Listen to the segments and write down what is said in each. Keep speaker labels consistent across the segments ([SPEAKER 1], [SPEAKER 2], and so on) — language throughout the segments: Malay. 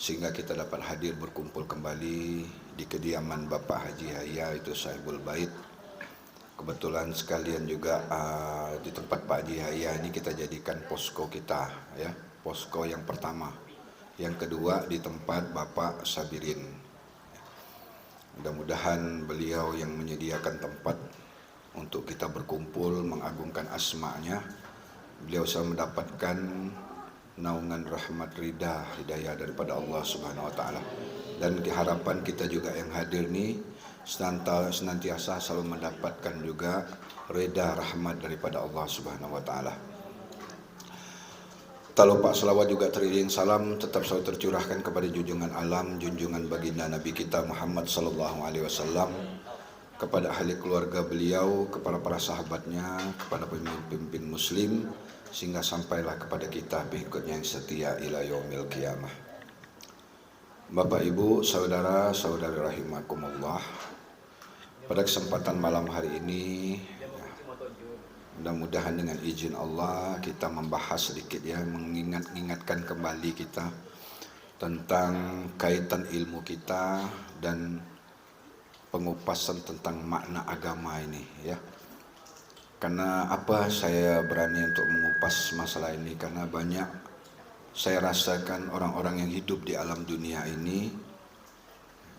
[SPEAKER 1] sehingga kita dapat hadir berkumpul kembali di kediaman Bapak Haji Yahya, itu Sahibul Bait. Kebetulan sekalian juga di tempat Pak Haji Yahya ini kita jadikan posko kita, ya, posko yang pertama. Yang kedua di tempat Bapak Sabirin. Mudah-mudahan beliau yang menyediakan tempat untuk kita berkumpul mengagungkan asma-Nya, beliau selalu mendapatkan naungan rahmat ridha hidayah daripada Allah Subhanahu wa taala. Dan harapan kita juga yang hadir ni senantiasa selalu mendapatkan juga ridha rahmat daripada Allah Subhanahu wa taala. Tak lupa salawat juga teriring salam tetap selalu tercurahkan kepada junjungan alam, junjungan baginda Nabi kita Muhammad sallallahu alaihi wasallam, kepada ahli keluarga beliau, kepada para sahabatnya, kepada pemimpin muslim, sehingga sampailah kepada kita pengikutnya yang setia ila yaumil qiyamah. Bapak Ibu, saudara-saudari rahimakumullah, pada kesempatan malam hari ini, mudah-mudahan dengan izin Allah kita membahas sedikit, ya, mengingatkan kembali kita tentang kaitan ilmu kita dan pengupasan tentang makna agama ini, ya. Karena apa saya berani untuk mengupas masalah ini? Karena banyak saya rasakan orang-orang yang hidup di alam dunia ini,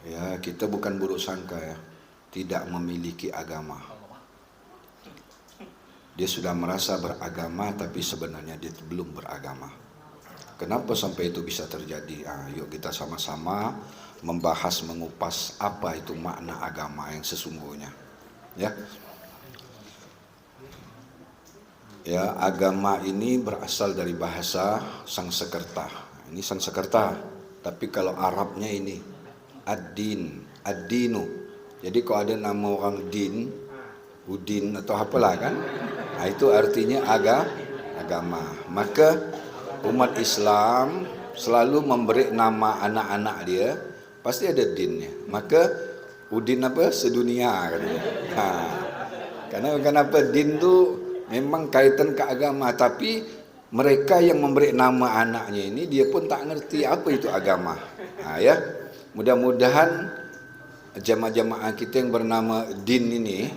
[SPEAKER 1] ya, kita bukan buruk sangka, ya, tidak memiliki agama. Dia sudah merasa beragama tapi sebenarnya dia belum beragama. Kenapa sampai itu bisa terjadi? Yuk kita sama-sama membahas, mengupas apa itu makna agama yang sesungguhnya. Ya. Ya, agama ini berasal dari bahasa Sangsekerta. Ini Sangsekerta, tapi kalau Arabnya ini ad-din, ad-dinu. Jadi kalau ada nama orang din, Udin atau apalah kan, itu artinya agama. Maka umat Islam selalu memberi nama anak-anak dia pasti ada dinnya. Maka Udin apa? Sedunia katanya. Karena kenapa din tu memang kaitan ke agama, tapi mereka yang memberi nama anaknya ini dia pun tak ngerti apa itu agama. Ya, mudah-mudahan jamaah-jamaah kita yang bernama din ini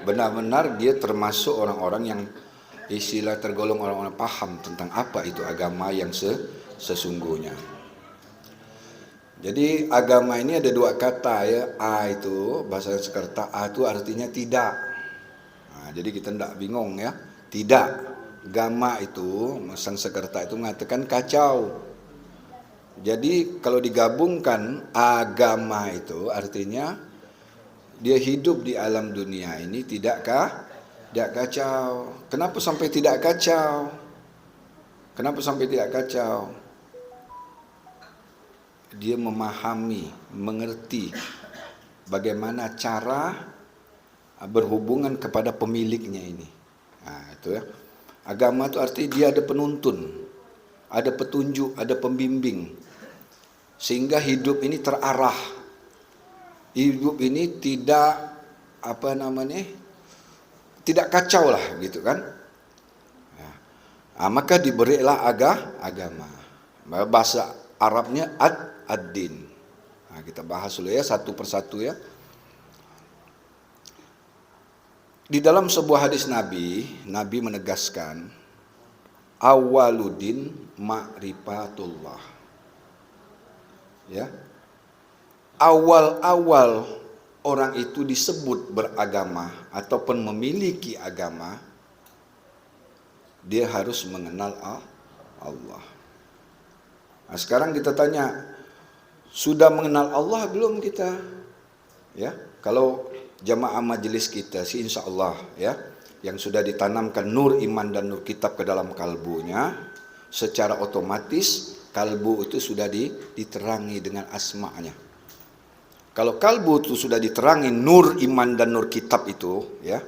[SPEAKER 1] benar-benar dia termasuk orang-orang yang istilah tergolong orang-orang paham tentang apa itu agama yang sesungguhnya. Jadi agama ini ada dua kata, ya. A itu bahasa Sanskerta, A itu artinya tidak. Jadi kita tidak bingung, ya. Tidak. Gama itu Sanskerta itu mengatakan kacau. Jadi kalau digabungkan agama itu artinya dia hidup di alam dunia ini tidak kacau. Kenapa sampai tidak kacau? Kenapa sampai tidak kacau? Dia memahami, mengerti bagaimana cara berhubungan kepada pemiliknya ini. Itu, ya. Agama itu artinya dia ada penuntun, ada petunjuk, ada pembimbing, sehingga hidup ini terarah. Hidup ini tidak tidak kacau lah, gitu kan. Maka diberilah agama. Bahasa Arabnya ad-din. Kita bahas dulu, ya, satu persatu, ya. Di dalam sebuah hadis Nabi menegaskan awwaluddin ma'rifatullah. Ya. Awal-awal orang itu disebut beragama ataupun memiliki agama, dia harus mengenal Allah. Sekarang kita tanya, sudah mengenal Allah belum kita? Ya, kalau jamaah majelis kita sih insya Allah, ya, yang sudah ditanamkan nur iman dan nur kitab ke dalam kalbunya, secara otomatis kalbu itu sudah diterangi dengan asma-Nya. Kalau kalbu itu sudah diterangi nur iman dan nur kitab itu, ya,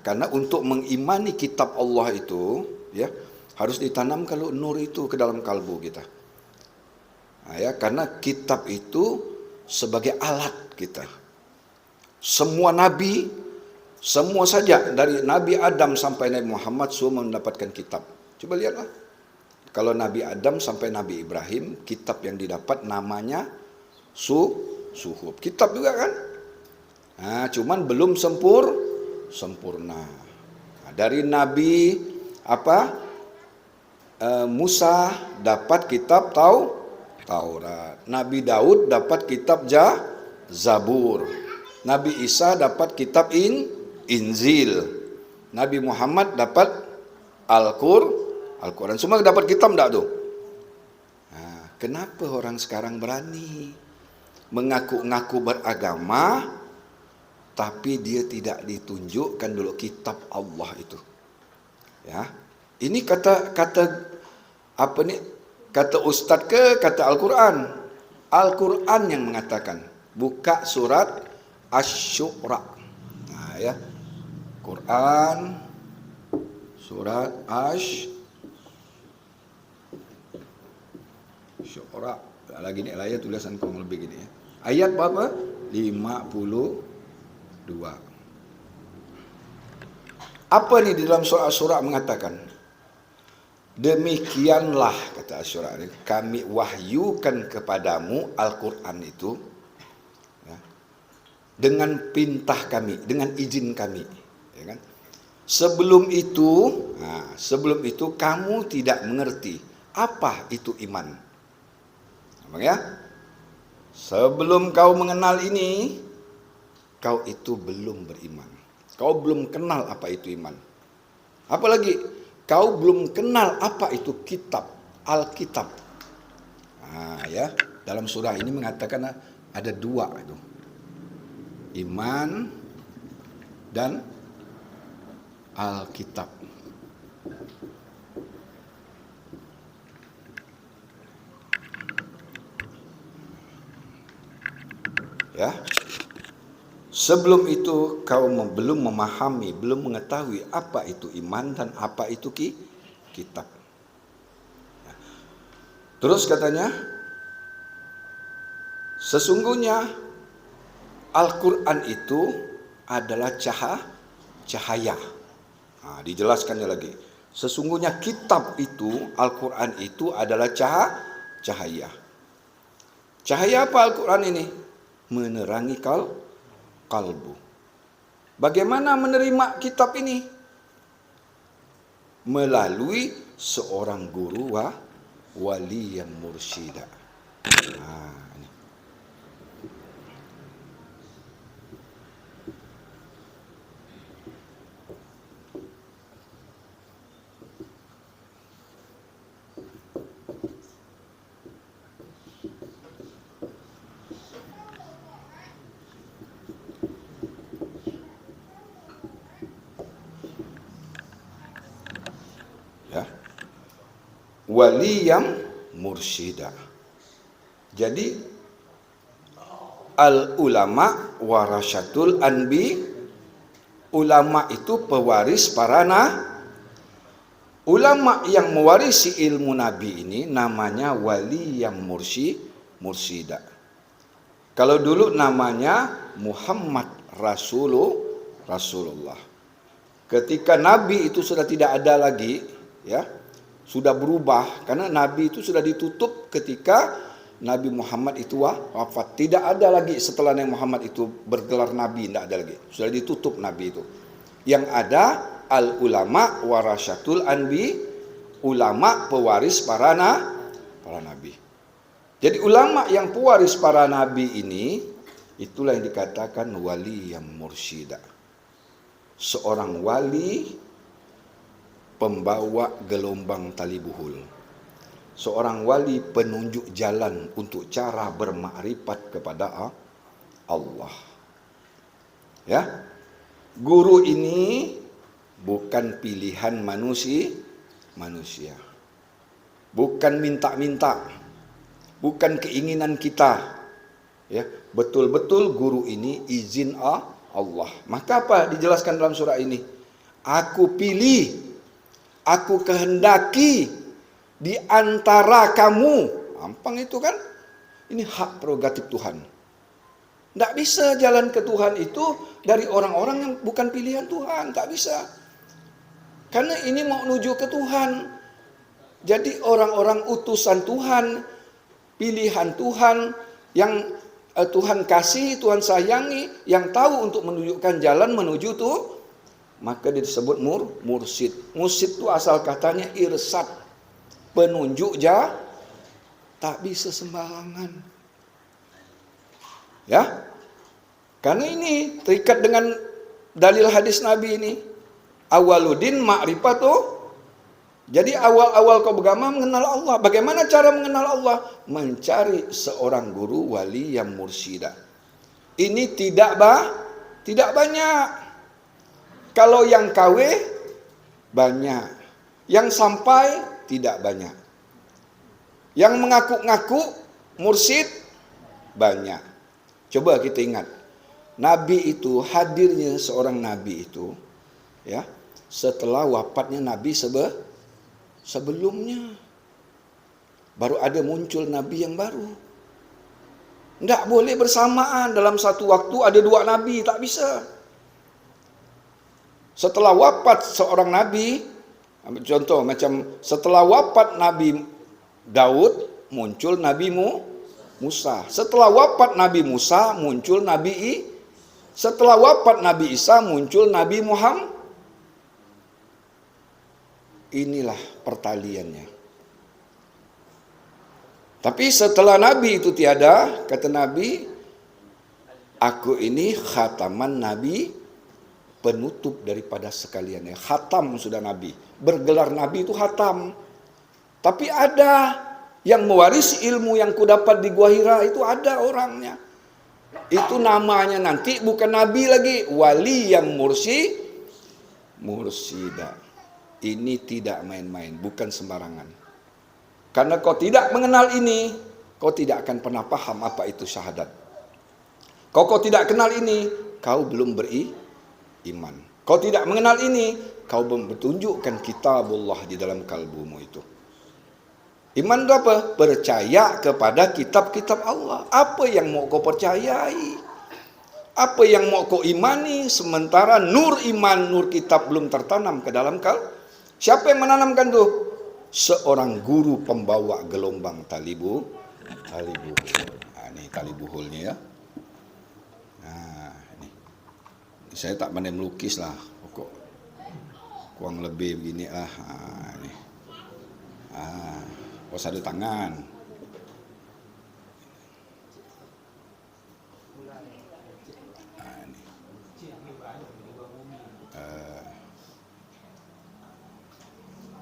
[SPEAKER 1] karena untuk mengimani kitab Allah itu, ya, harus ditanam kalau nur itu ke dalam kalbu kita. Ya, karena kitab itu sebagai alat kita. Semua nabi, semua saja dari Nabi Adam sampai Nabi Muhammad semua mendapatkan kitab. Coba lihatlah. Kalau Nabi Adam sampai Nabi Ibrahim, kitab yang didapat namanya suhuf. Kitab juga kan? Nah, cuman belum sempurna. Nah, dari Nabi Musa dapat kitab Taurat. Nabi Daud dapat kitab Zabur. Nabi Isa dapat kitab Injil. Nabi Muhammad dapat Al-Quran. Semua dapat kitab enggak tuh? Nah, kenapa orang sekarang berani mengaku-ngaku beragama tapi dia tidak ditunjukkan dulu kitab Allah itu? Ya. Ini kata Ustadz kata Al-Quran. Al-Quran yang mengatakan. Buka surat Asy-Syu'ara. Nah, ya. Quran surat Asy-Syu'ara. Lagi ni ayat tulisan kurang lebih gini ya. Ayat berapa? 52. Apa nih di dalam surah Asy-Syu'ara mengatakan? Demikianlah kata Asy-Syu'ara, kami wahyukan kepadamu Al-Quran itu ya, dengan perintah kami, dengan izin kami, ya kan? Sebelum itu kamu tidak mengerti apa itu iman. Nampak ya? Sebelum kau mengenal ini, kau itu belum beriman. Kau belum kenal apa itu iman. Apalagi kau belum kenal apa itu kitab, Alkitab. Nah, ya, dalam surah ini mengatakan ada dua itu. Iman dan Alkitab. Ya. Sebelum itu kau belum memahami, belum mengetahui apa itu iman dan apa itu kitab. Terus katanya, sesungguhnya Al-Quran itu adalah cahaya. Nah, dijelaskannya lagi. Sesungguhnya kitab itu, Al-Quran itu adalah cahaya. Cahaya apa Al-Quran ini? Menerangi kalbu. Bagaimana menerima kitab ini? Melalui seorang guru wali yang mursyida. Nah, ini. Wali yang mursyida. Jadi al-ulama warasatul anbi. Ulama itu pewaris para ulama yang mewarisi ilmu Nabi ini namanya wali yang mursyida. Kalau dulu namanya Muhammad Rasulullah. Ketika Nabi itu sudah tidak ada lagi, ya, sudah berubah karena Nabi itu sudah ditutup ketika Nabi Muhammad itu wafat. Tidak ada lagi setelah Nabi Muhammad itu bergelar Nabi, tidak ada lagi. Sudah ditutup Nabi itu. Yang ada al-ulama warasatul anbi, ulama pewaris para nabi. Jadi ulama yang pewaris para nabi ini, itulah yang dikatakan wali yang mursyida. Seorang wali pembawa gelombang tali buhul. Seorang wali penunjuk jalan untuk cara bermakrifat kepada Allah. Ya. Guru ini bukan pilihan manusia. Bukan minta-minta. Bukan keinginan kita. Ya, betul-betul guru ini izin Allah. Maka apa dijelaskan dalam surah ini? Aku pilih, aku kehendaki di antara kamu. Gampang itu kan? Ini hak prerogatif Tuhan. Tidak bisa jalan ke Tuhan itu dari orang-orang yang bukan pilihan Tuhan. Tak bisa. Karena ini mau menuju ke Tuhan. Jadi orang-orang utusan Tuhan, pilihan Tuhan, yang Tuhan kasih, Tuhan sayangi, yang tahu untuk menunjukkan jalan menuju tuh, maka dia disebut mursyid. Mursyid itu asal katanya irsad, penunjuk tak bisa sembarangan. Ya, karena ini terikat dengan dalil hadis Nabi ini. Awaludin ma'rifatu. Jadi awal-awal kau beragama mengenal Allah. Bagaimana cara mengenal Allah? Mencari seorang guru wali yang mursyida. Ini tidak banyak. Kalau yang KW banyak. Yang sampai tidak banyak. Yang mengaku-ngaku mursyid banyak. Coba kita ingat. Nabi itu, hadirnya seorang nabi itu, ya, setelah wafatnya Nabi sebelumnya. Baru ada muncul Nabi yang baru. Tidak boleh bersamaan dalam satu waktu ada dua Nabi, tak bisa. Setelah wafat seorang Nabi, contoh macam setelah wafat Nabi Daud, muncul Nabi Musa. Setelah wafat Nabi Musa, muncul Nabi Setelah wafat Nabi Isa, muncul Nabi Muhammad. Inilah pertaliannya. Tapi setelah Nabi itu tiada, kata Nabi, aku ini khataman Nabi, penutup daripada sekaliannya. Khatam sudah Nabi. Bergelar Nabi itu khatam. Tapi ada yang mewarisi ilmu yang kudapat di Gua Hira, itu ada orangnya. Itu namanya nanti bukan Nabi lagi, wali yang mursida. Ini tidak main-main, bukan sembarangan. Karena kau tidak mengenal ini, kau tidak akan pernah paham apa itu syahadat. Kau tidak kenal ini, kau belum beriman. Kau tidak mengenal ini, kau belum bertunjukkan kitabullah di dalam kalbumu itu. Iman itu apa? Percaya kepada kitab-kitab Allah. Apa yang mau kau percayai? Apa yang mau kau imani? Sementara nur iman, nur kitab belum tertanam ke dalam siapa yang menanamkan tuh? Seorang guru pembawa gelombang tali buhul. Nah, ini tali buhulnya ya. Nah, ini. Saya tak pandai melukis lah. Pokok kurang lebih begini lah. Nah, ini. Ada tangan. Nah, ini.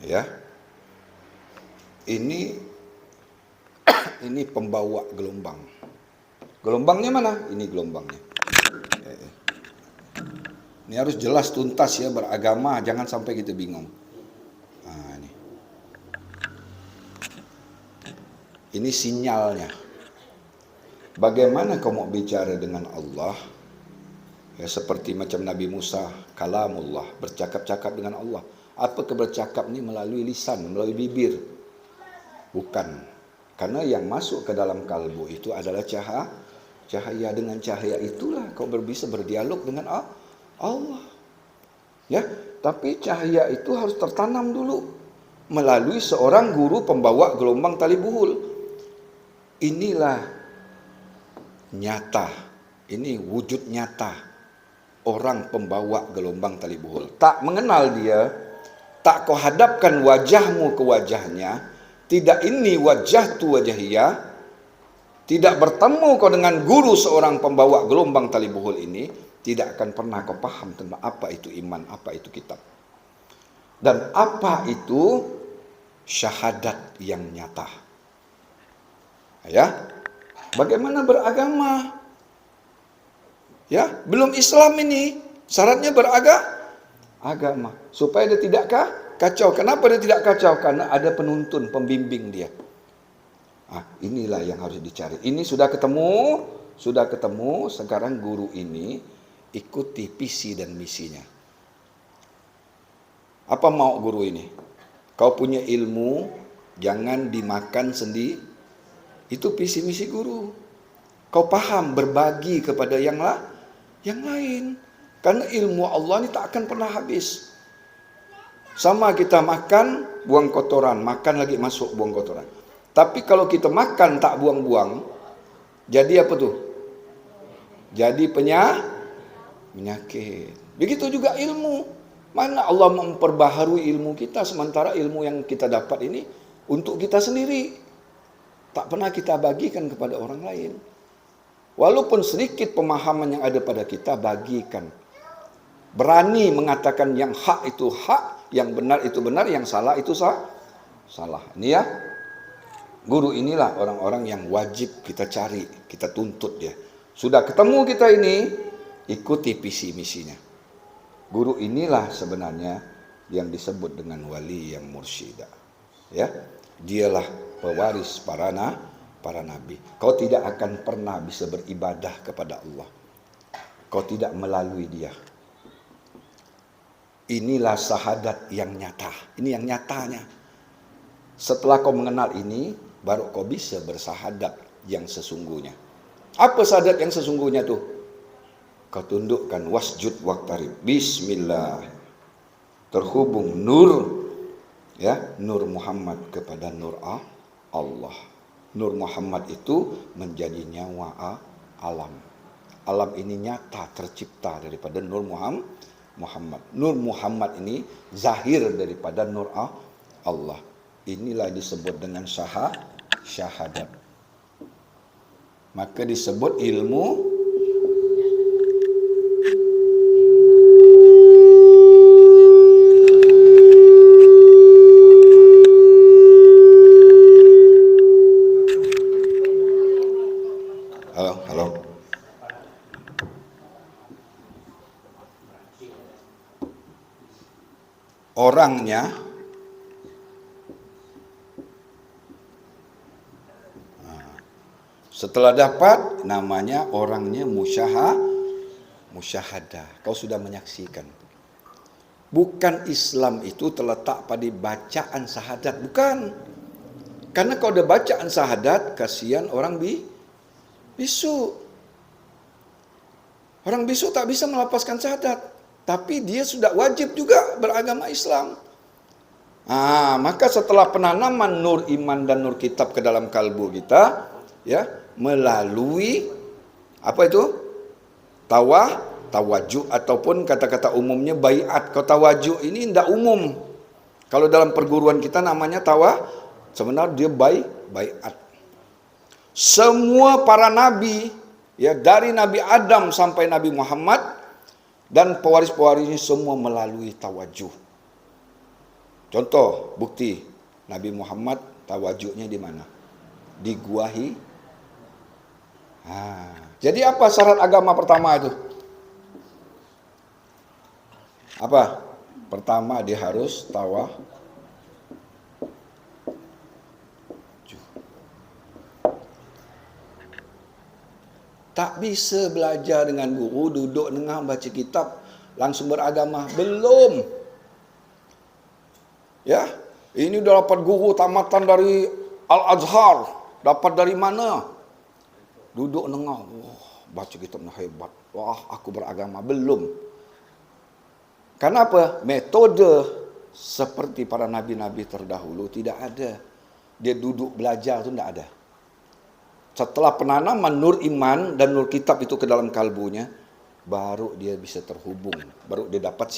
[SPEAKER 1] Ya, ini pembawa gelombang. Gelombangnya mana? Ini gelombangnya. Ini harus jelas tuntas ya, beragama, jangan sampai kita bingung. Nah, ini sinyalnya. Bagaimana kau mau bicara dengan Allah? Ya, seperti macam Nabi Musa, kalamullah, bercakap-cakap dengan Allah. Apakah bercakap ini melalui lisan, melalui bibir? Bukan. Karena yang masuk ke dalam kalbu itu adalah cahaya. Dengan cahaya itulah kau bisa berdialog dengan Allah. Ya, tapi cahaya itu harus tertanam dulu melalui seorang guru pembawa gelombang tali buhul. Inilah nyata. Ini wujud nyata orang pembawa gelombang tali buhul. Tak mengenal dia, tak kau hadapkan wajahmu ke wajahnya, tidak ini wajah tu wajahiyah, tidak bertemu kau dengan guru seorang pembawa gelombang tali buhul ini, tidak akan pernah kau paham tentang apa itu iman, apa itu kitab. Dan apa itu syahadat yang nyata. Ya, bagaimana beragama? Ya, belum Islam ini. Syaratnya agama. Supaya dia tidak kacau. Kenapa dia tidak kacau? Karena ada penuntun, pembimbing dia. Inilah yang harus dicari. Ini sudah ketemu. Sekarang guru ini ikuti visi dan misinya. Apa mau guru ini? Kau punya ilmu, jangan dimakan sendiri. Itu visi misi guru. Kau paham, berbagi kepada yang lain. Karena ilmu Allah ini tak akan pernah habis. Sama kita makan, buang kotoran. Makan lagi masuk, buang kotoran. Tapi kalau kita makan tak buang-buang, jadi apa tuh? Jadi penyakit. Begitu juga ilmu. Mana Allah memperbaharui ilmu kita, sementara ilmu yang kita dapat ini untuk kita sendiri. Tak pernah kita bagikan kepada orang lain. Walaupun sedikit pemahaman yang ada pada kita, bagikan. Berani mengatakan yang hak itu hak, yang benar itu benar, yang salah itu salah. Ini ya, guru inilah orang-orang yang wajib kita cari, kita tuntut dia. Sudah ketemu kita ini, ikuti visi misinya. Guru inilah sebenarnya yang disebut dengan wali yang mursyida. Ya, dialah pewaris para nabi. Kau tidak akan pernah bisa beribadah kepada Allah. Kau tidak melalui dia. Inilah syahadat yang nyata. Ini yang nyatanya. Setelah kau mengenal ini, baru kau bisa bersahadat yang sesungguhnya. Apa syahadat yang sesungguhnya tuh? Kau tundukkan wasjud waqtarib. Bismillah. Terhubung nur, ya, nur Muhammad kepada nur Allah. Nur Muhammad itu menjadi nyawa alam. Alam ini nyata tercipta daripada nur Muhammad. Nur Muhammad ini zahir daripada nur Allah. Inilah disebut dengan syahadat. Maka disebut ilmu Halo. Orangnya setelah dapat namanya orangnya musyahadah. Kau sudah menyaksikan. Bukan Islam itu terletak pada bacaan syahadat, bukan. Karena kalau ada bacaan syahadat, kasihan orang bisu. Orang bisu tak bisa melapaskan syahadat. Tapi dia sudah wajib juga beragama Islam. Maka setelah penanaman nur iman dan nur kitab ke dalam kalbu kita, ya, melalui apa itu? Tawajuk ataupun kata-kata umumnya baiat. Kalau tawajuk ini tidak umum. Kalau dalam perguruan kita namanya sebenarnya dia baiat. Semua para nabi, ya, dari Nabi Adam sampai Nabi Muhammad dan pewaris-pewarisnya semua melalui tawajuh. Contoh, bukti Nabi Muhammad tawajuhnya di mana? Di Gua Jadi apa syarat agama pertama itu? Apa? Pertama dia harus tak bisa belajar dengan guru, duduk dengar baca kitab, langsung beragama. Belum. Ya, ini udah dapat guru tamatan dari Al-Azhar. Dapat dari mana? Duduk dengar. Wah, baca kitab hebat. Wah, aku beragama. Belum. Karena apa? Metode seperti para nabi-nabi terdahulu tidak ada. Dia duduk belajar itu tidak ada. Setelah penanaman nur iman dan nur kitab itu ke dalam kalbunya, baru dia bisa terhubung, baru dia dapat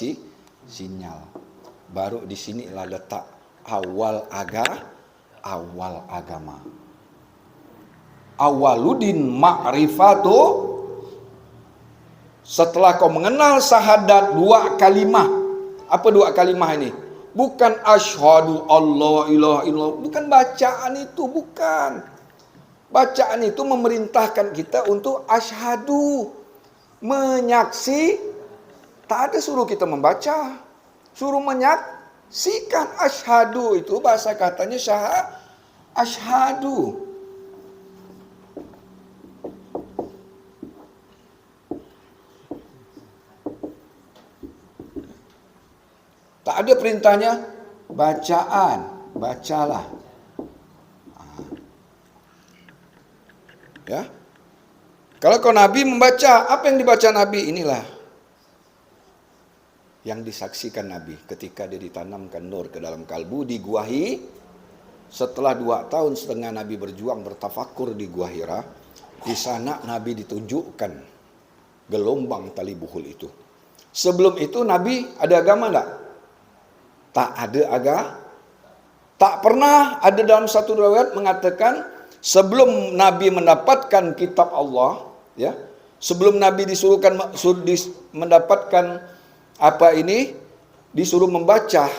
[SPEAKER 1] sinyal. Baru di sinilah letak awal agama. Awaludin ma'rifatu. Setelah kau mengenal syahadat dua kalimah. Apa dua kalimah ini? Bukan asyhadu Allah ilaha illallah, bukan bacaan itu, bukan. Bacaan itu memerintahkan kita untuk asyhadu. Menyaksi, tak ada suruh kita membaca. Suruh menyaksikan. Asyhadu itu bahasa katanya asyhadu. Tak ada perintahnya bacaan, bacalah. Ya. Kalau kau Nabi membaca, apa yang dibaca Nabi? Inilah yang disaksikan Nabi ketika dia ditanamkan nur ke dalam kalbu di Gua Hira. Setelah 2 tahun setengah Nabi berjuang bertafakur di Gua Hira, di sana Nabi ditunjukkan gelombang tali buhul itu. Sebelum itu Nabi ada agama enggak? Tak ada agama. Tak pernah ada dalam satu riwayat mengatakan sebelum Nabi mendapatkan kitab Allah, ya, sebelum Nabi mendapatkan disuruh membaca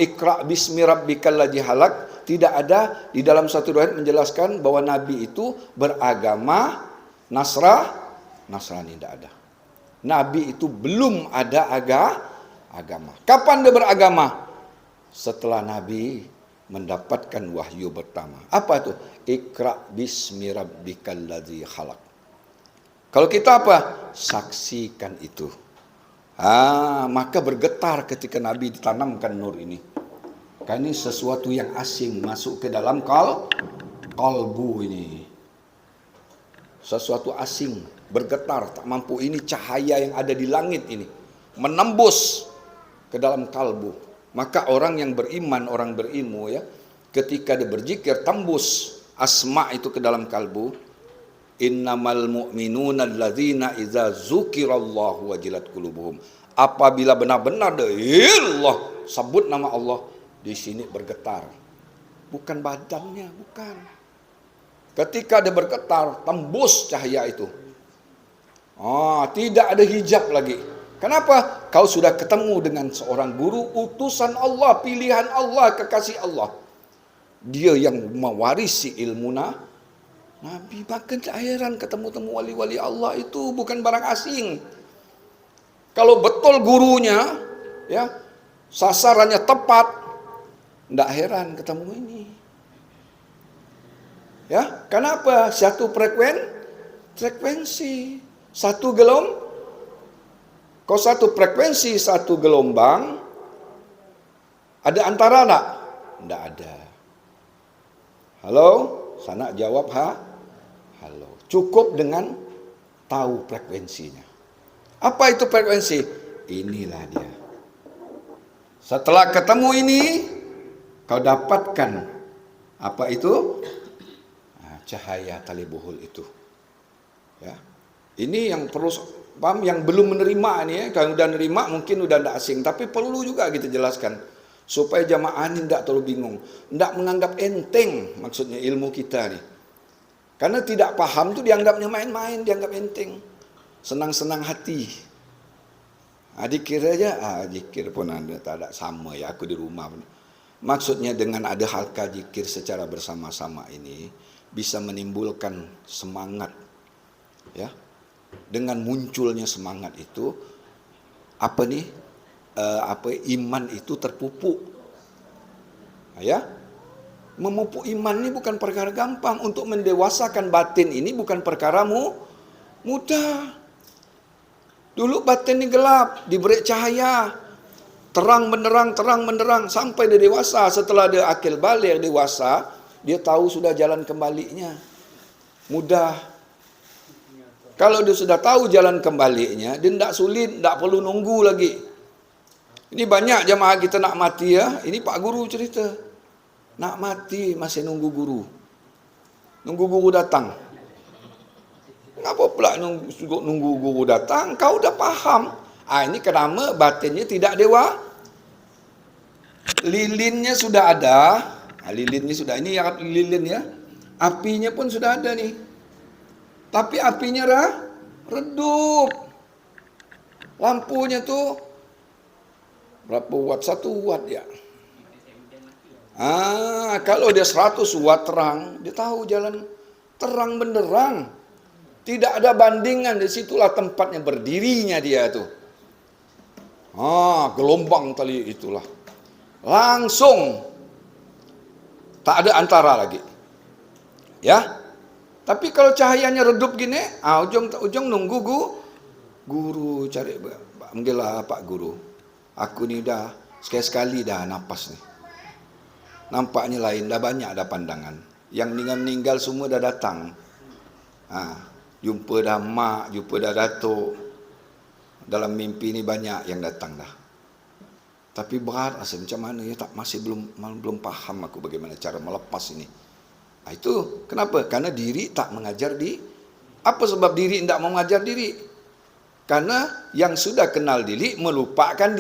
[SPEAKER 1] Iqra bismi rabbikal ladzi halaq, tidak ada di dalam satu riwayat menjelaskan bahwa Nabi itu beragama Nasrani, tidak ada. Nabi itu belum ada agama. Kapan dia beragama? Setelah Nabi mendapatkan wahyu pertama. Apa itu? Iqra bismi rabbikal ladzi khalaq. Kalau kita apa? Saksikan itu. Maka bergetar ketika Nabi ditanamkan nur ini. Karena ini sesuatu yang asing masuk ke dalam kalbu ini. Sesuatu asing, bergetar, tak mampu. Ini cahaya yang ada di langit ini menembus ke dalam kalbu. Maka orang yang beriman, orang berilmu, ya, ketika dia berzikir tembus asma itu ke dalam kalbu. Innamal mu'minuna alladzina idza dzukirallahu wajilat qulubuhum. Apabila benar-benar Allah sebut nama Allah, di sini bergetar. Bukan badannya, bukan. Ketika dia bergetar, tembus cahaya itu. Tidak ada hijab lagi. Kenapa? Kau sudah ketemu dengan seorang guru, utusan Allah, pilihan Allah, kekasih Allah. Dia yang mewarisi ilmu Nabi. Bahkan tak heran ketemu wali-wali Allah itu bukan barang asing. Kalau betul gurunya, ya, sasarannya tepat, tidak heran ketemu ini. Ya, kenapa? Satu frekuensi, satu gelombang. Kalau satu frekuensi, satu gelombang, ada antara enggak? Enggak ada. Halo? Sana jawab halo. Cukup dengan tahu frekuensinya. Apa itu frekuensi? Inilah dia. Setelah ketemu ini, kau dapatkan apa itu? Cahaya tali buhul itu. Ya. Ini yang perlu paham, yang belum menerima ini, ya. Kalau sudah menerima mungkin sudah tidak asing, tapi perlu juga kita jelaskan supaya jamaah ini tidak terlalu bingung, tidak menganggap enteng maksudnya ilmu kita nih. Karena tidak paham tuh dianggapnya main-main, dianggap enteng, senang-senang hati. Dikir aja, zikir pun ada, tak ada sama ya aku di rumah. Maksudnya dengan ada halqa zikir secara bersama-sama ini bisa menimbulkan semangat, ya. Dengan munculnya semangat itu iman itu terpupuk. Ya. Memupuk iman ini bukan perkara gampang. Untuk mendewasakan batin ini bukan perkara mudah. Dulu batin ini gelap, diberi cahaya, terang benderang sampai dia dewasa. Setelah dia akil baligh, dewasa, dia tahu sudah jalan kembalinya. Mudah. Kalau dia sudah tahu jalan kembalinya, dia tidak sulit, tidak perlu nunggu lagi. Ini banyak jamaah kita nak mati, ya. Ini Pak Guru cerita. Nak mati masih nunggu guru. Nunggu guru datang. Kenapa pula nunggu guru datang? Kau udah paham. Ini kenapa batinnya tidak dewa. Lilinnya sudah ada. Lilinnya sudah, ini ya lilin ya. Apinya pun sudah ada nih. Tapi apinya redup. Lampunya tuh berapa watt? 1 watt ya. Kalau dia 100 watt terang, dia tahu jalan terang benderang. Tidak ada bandingan, di situlah tempatnya berdirinya dia tuh. Gelombang tali itulah. Langsung tak ada antara lagi. Ya. Tapi kalau cahayanya redup gini, ujung nunggu guru cari, panggillah Pak Guru. Aku ni dah sekali-sekali dah napas nih. Nampaknya lain, dah banyak dah pandangan. Yang meninggal semua dah datang. Jumpa dah mak, jumpa dah datuk. Dalam mimpi ni banyak yang datang dah. Tapi berat rasa macam mana ya, masih belum faham aku bagaimana cara melepas ini. Itu kenapa? Karena diri tak mengajar apa sebab diri tidak mau mengajar diri? Karena yang sudah kenal diri melupakan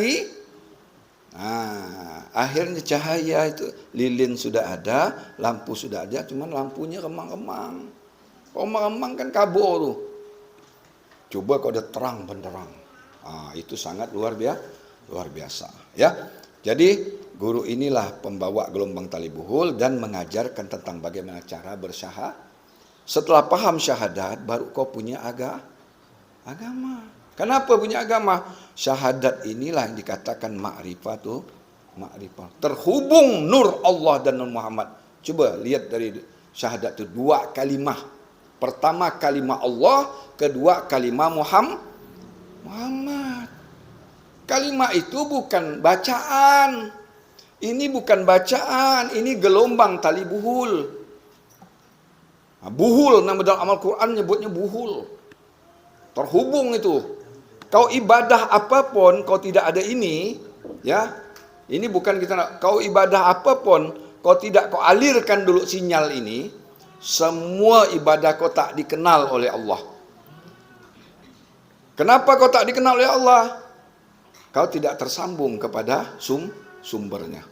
[SPEAKER 1] akhirnya cahaya itu, lilin sudah ada, lampu sudah ada, cuman lampunya remang-remang. Remang-remang kan kabur tu. Coba kau ada terang benderang. Itu sangat luar biasa. Ya. Jadi guru inilah pembawa gelombang tali buhul dan mengajarkan tentang bagaimana cara bersyahadat. Setelah paham syahadat, baru kau punya agama. Kenapa punya agama? Syahadat inilah yang dikatakan ma'rifah tu. Ma'rifah. Terhubung nur Allah dan Nur Muhammad. Coba lihat dari syahadat itu 2 kalimah. Pertama kalimah Allah, kedua kalimah Muhammad. Kalimah itu bukan bacaan. Ini bukan bacaan, ini gelombang tali buhul. Buhul, nama dalam amal Quran nyebutnya buhul. Terhubung itu. Kau ibadah apapun, kau tidak ada ini, ya. Ini bukan kita nak, kau ibadah apapun, kau alirkan dulu sinyal ini, semua ibadah kau tak dikenal oleh Allah. Kenapa kau tak dikenal oleh Allah? Kau tidak tersambung kepada sumbernya.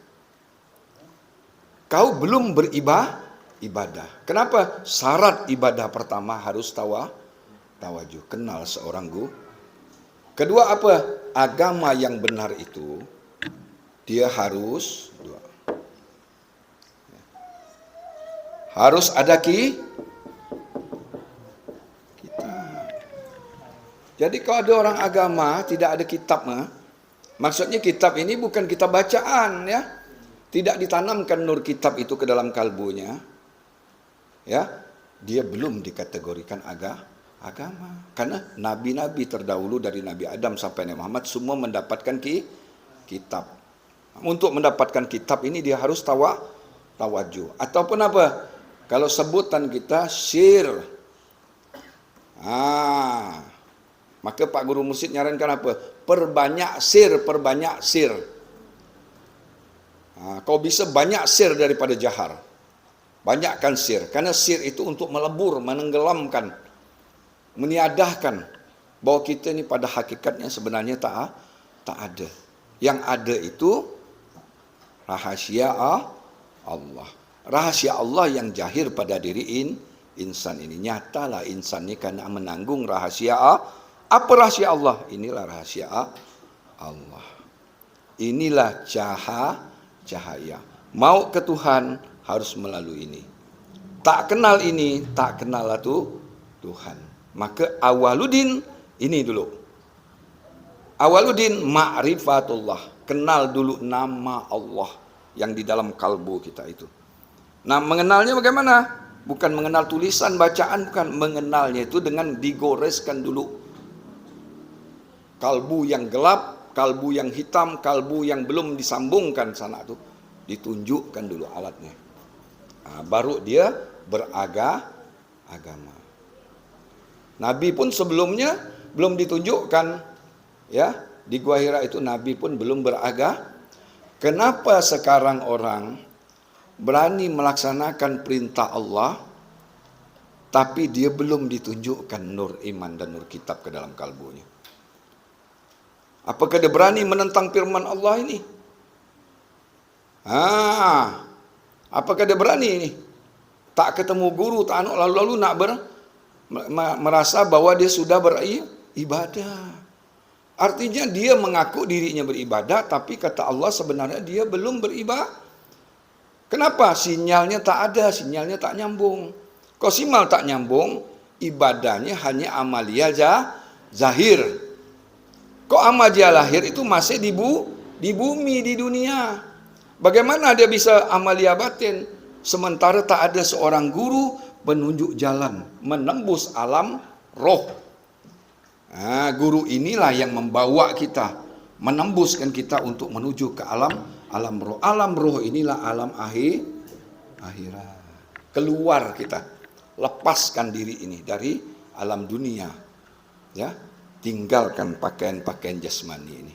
[SPEAKER 1] Kau belum beribadah. Kenapa? Syarat ibadah pertama harus tawajuh, kenal seorang guru. Kedua apa? Agama yang benar itu dia harus ada kitab. Jadi kalau ada orang agama tidak ada kitab, maksudnya kitab ini bukan kitab bacaan, ya. Tidak ditanamkan nur kitab itu ke dalam kalbunya, ya. Dia belum dikategorikan agama. Karena nabi-nabi terdahulu dari Nabi Adam sampai Nabi Muhammad semua mendapatkan kitab. Untuk mendapatkan kitab ini dia harus tawajuh. Ataupun apa? Kalau sebutan kita syir. Maka Pak Guru Mursyid nyarankan apa? Perbanyak sir. Kau bisa banyak sir daripada jahar. Banyakkan sir. Karena sir itu untuk melebur, menenggelamkan, meniadahkan bahwa kita ni pada hakikatnya sebenarnya tak ada. Yang ada itu rahasia Allah. Rahasia Allah yang jahir pada diri insan ini. Nyatalah insan ini karena menanggung rahasia apa rahasia Allah? Inilah rahasia Allah. Inilah cahaya. Mau ke Tuhan harus melalui ini. Tak kenal ini, tak kenal itu Tuhan. Maka awaludin ini dulu. Awaludin ma'rifatullah. Kenal dulu nama Allah yang di dalam kalbu kita itu. Nah, mengenalnya bagaimana? Bukan mengenal tulisan, bacaan, bukan. Mengenalnya itu dengan digoreskan dulu. Kalbu yang gelap, kalbu yang hitam, kalbu yang belum disambungkan sana itu. Ditunjukkan dulu alatnya. Baru dia beragama. Nabi pun sebelumnya belum ditunjukkan, ya, di Gua Hira itu Nabi pun belum beragama. Kenapa sekarang orang berani melaksanakan perintah Allah tapi dia belum ditunjukkan nur iman dan nur kitab ke dalam kalbunya? Apakah dia berani menentang firman Allah ini? Apakah dia berani ini? Tak ketemu guru, tak lalu-lalu nak merasa bahwa dia sudah beribadah. Artinya dia mengaku dirinya beribadah, tapi kata Allah sebenarnya dia belum beribadah. Kenapa? Sinyalnya tak ada, sinyalnya tak nyambung. Kau sinyal tak nyambung, ibadahnya hanya amalia zahir. Kok amalia lahir itu masih di bumi, di dunia. Bagaimana dia bisa amalia batin? Sementara tak ada seorang guru menunjuk jalan, menembus alam roh. Nah, guru inilah yang membawa kita, menembuskan kita untuk menuju ke alam roh. Alam roh inilah alam akhirat. Keluar kita, lepaskan diri ini dari alam dunia, ya, tinggalkan pakaian-pakaian jasmani ini.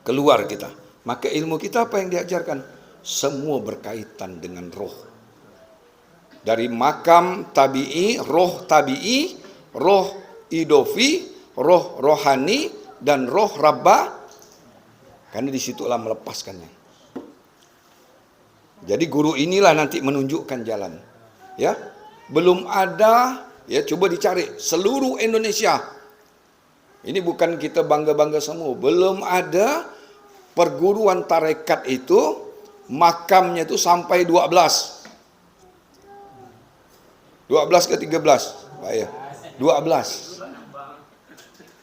[SPEAKER 1] Keluar kita. Maka ilmu kita apa yang diajarkan? Semua berkaitan dengan roh. Dari makam tabi'i, roh idofi, roh rohani, dan roh rabba. Karena disitulah melepaskannya. Jadi guru inilah nanti menunjukkan jalan. Ya, belum ada, ya, coba dicari seluruh Indonesia. Ini bukan kita bangga-bangga semua. Belum ada perguruan tarekat itu makamnya itu sampai 12. 12 ke 13, Pak ya. 12.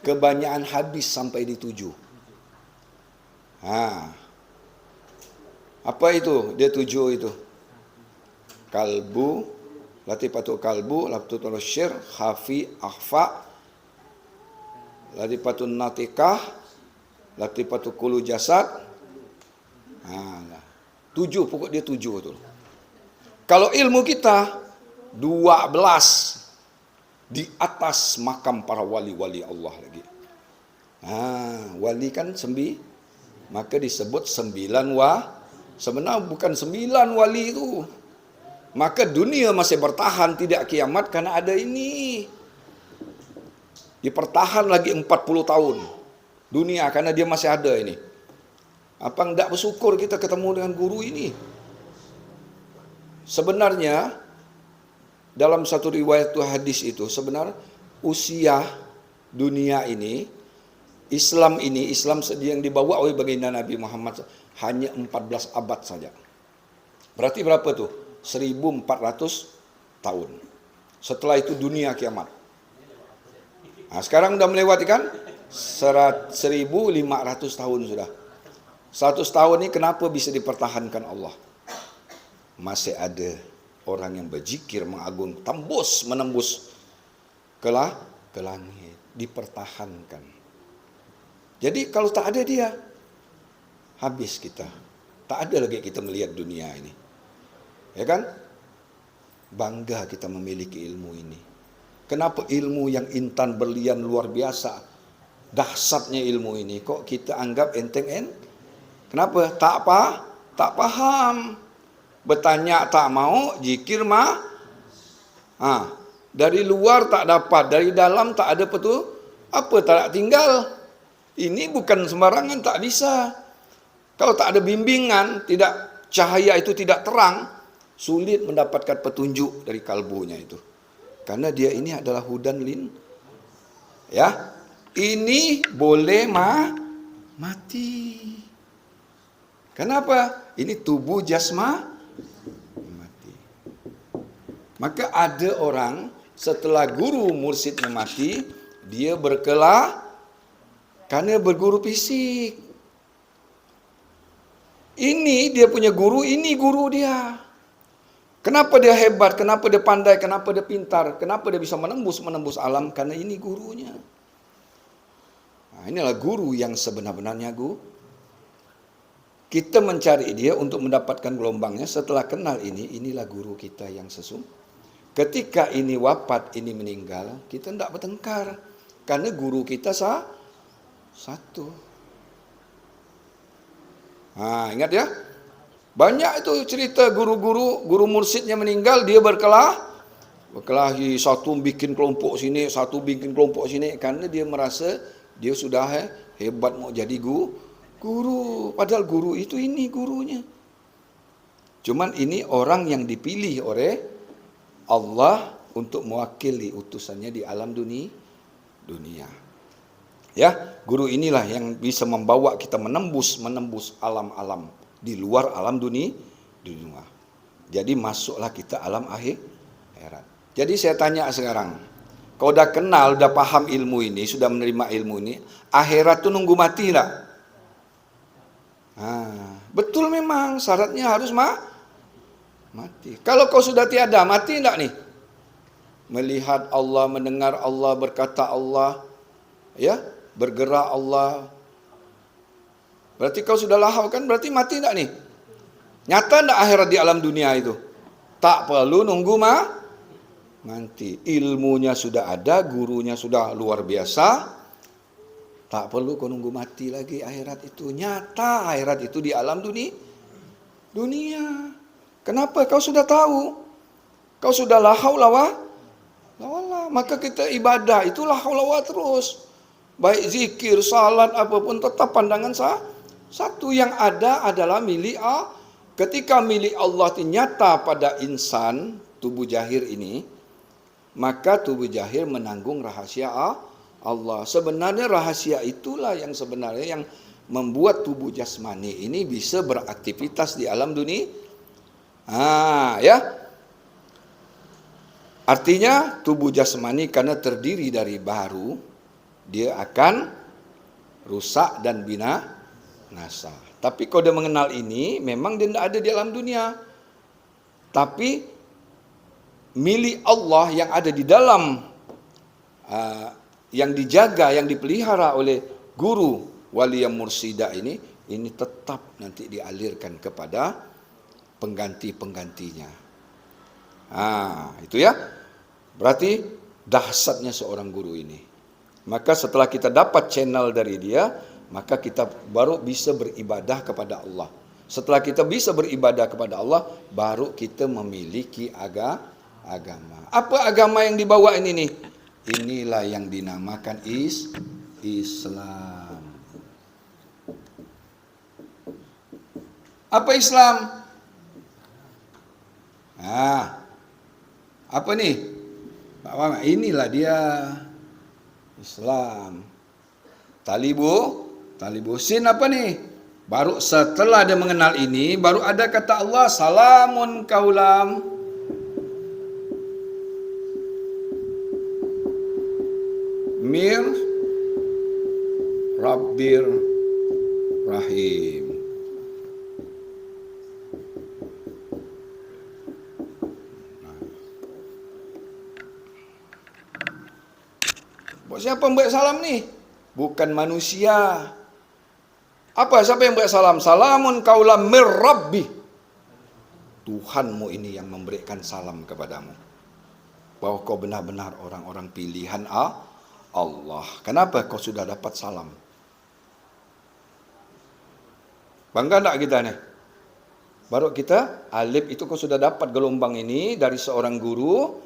[SPEAKER 1] Kebanyakan habis sampai di 7. Apa itu? Dia 7 itu. Kalbu, latifatul kalbu, latifatul syir, khafi, akhfa, latifatul natikah, latifatul kulu jasad. 7, pokok dia 7 itu. Kalau ilmu kita 12 di atas makam para wali-wali Allah lagi. Wali kan maka disebut 9 sebenarnya bukan 9 wali itu. Maka dunia masih bertahan tidak kiamat karena ada ini. Dipertahan lagi 40 tahun dunia karena dia masih ada ini. Apa enggak bersyukur kita ketemu dengan guru ini? Sebenarnya dalam satu riwayat hadis itu sebenarnya usia dunia ini, Islam yang dibawa oleh baginda Nabi Muhammad hanya 14 abad saja. Berarti berapa tuh? 1400 tahun. Setelah itu dunia kiamat. Sekarang udah melewati kan? 1500 tahun sudah. 100 tahun ini kenapa bisa dipertahankan Allah? Masih ada orang yang berzikir, mengagung, menembus ke langit, dipertahankan. Jadi kalau tak ada dia, habis kita. Tak ada lagi kita melihat dunia ini. Ya kan? Bangga kita memiliki ilmu ini. Kenapa ilmu yang intan berlian luar biasa, dahsyatnya ilmu ini, kok kita anggap enteng? Kenapa? Tak paham. Bertanya tak mau, zikir mah. Dari luar tak dapat, dari dalam tak ada apa tak tinggal. Ini bukan sembarangan, tak bisa. Kalau tak ada bimbingan, tidak cahaya itu tidak terang, sulit mendapatkan petunjuk dari kalbunya itu. Karena dia ini adalah hudan ya. Ini boleh mati. Kenapa? Ini tubuh jasmani. Maka ada orang setelah guru mursyidnya mati, dia berkelah karena berguru fisik. Ini dia punya guru, ini guru dia. Kenapa dia hebat, kenapa dia pandai, kenapa dia pintar, kenapa dia bisa menembus alam? Karena ini gurunya. Inilah guru yang sebenar-benarnya Kita mencari dia untuk mendapatkan gelombangnya. Setelah kenal inilah guru kita yang sesungguhnya. Ketika ini wafat, ini meninggal, kita tidak bertengkar. Karena guru kita satu. Ingat ya. Banyak itu cerita guru mursyidnya meninggal, dia berkelahi, satu bikin kelompok sini, satu bikin kelompok sini. Karena dia merasa dia sudah hebat mau jadi guru. Padahal guru itu ini gurunya. Cuman ini orang yang dipilih oleh Allah untuk mewakili utusannya di alam dunia. Ya, guru inilah yang bisa membawa kita menembus alam-alam di luar alam dunia. Jadi masuklah kita alam akhirat. Jadi saya tanya sekarang, kau udah kenal, udah paham ilmu ini, sudah menerima ilmu ini, akhirat tuh nunggu mati enggak? Betul memang, syaratnya harus mati. Kalau kau sudah tiada, mati enggak nih? Melihat Allah, mendengar Allah, berkata Allah, ya, bergerak Allah. Berarti kau sudah lahau kan, berarti mati enggak nih? Nyata enggak akhirat di alam dunia itu? Tak perlu nunggu mati. Ilmunya sudah ada, gurunya sudah luar biasa. Tak perlu kau nunggu mati lagi, akhirat itu nyata, akhirat itu di alam dunia. Kenapa? Kau sudah tahu. Kau sudah la haula wala. Maka kita ibadah itu la haula wala terus. Baik zikir, salat, apapun tetap pandangan satu yang ada adalah milik Allah. Ketika milik Allah nyata pada insan, tubuh jahir ini, maka tubuh jahir menanggung rahasia Allah. Sebenarnya rahasia itulah yang sebenarnya yang membuat tubuh jasmani ini bisa beraktivitas di alam dunia. Ya. Artinya tubuh jasmani karena terdiri dari baru, dia akan rusak dan binasa. Tapi kalau dia mengenal ini, memang dia tidak ada di alam dunia. Tapi milik Allah yang ada di dalam yang dijaga, yang dipelihara oleh guru wali yang mursida ini tetap nanti dialirkan kepada pengganti-penggantinya. Itu ya. Berarti dahsyatnya seorang guru ini. Maka setelah kita dapat channel dari dia, maka kita baru bisa beribadah kepada Allah. Setelah kita bisa beribadah kepada Allah, baru kita memiliki agama. Apa agama yang dibawa ini nih? Inilah yang dinamakan Islam. Apa Islam? Apa nih? Inilah dia Islam. Talibusin apa nih? Baru setelah dia mengenal ini, baru ada kata Allah, salamun kaulam mir Rabbir Rahim. Siapa yang buat salam nih? Bukan manusia. Siapa yang buat salam? Salamun kaulam mir Rabbi. Tuhanmu ini yang memberikan salam kepadamu. Bahwa kau benar-benar orang-orang pilihan Allah. Kenapa kau sudah dapat salam? Bangga tak kita nih? Baru kita, alif itu kau sudah dapat gelombang ini dari seorang guru.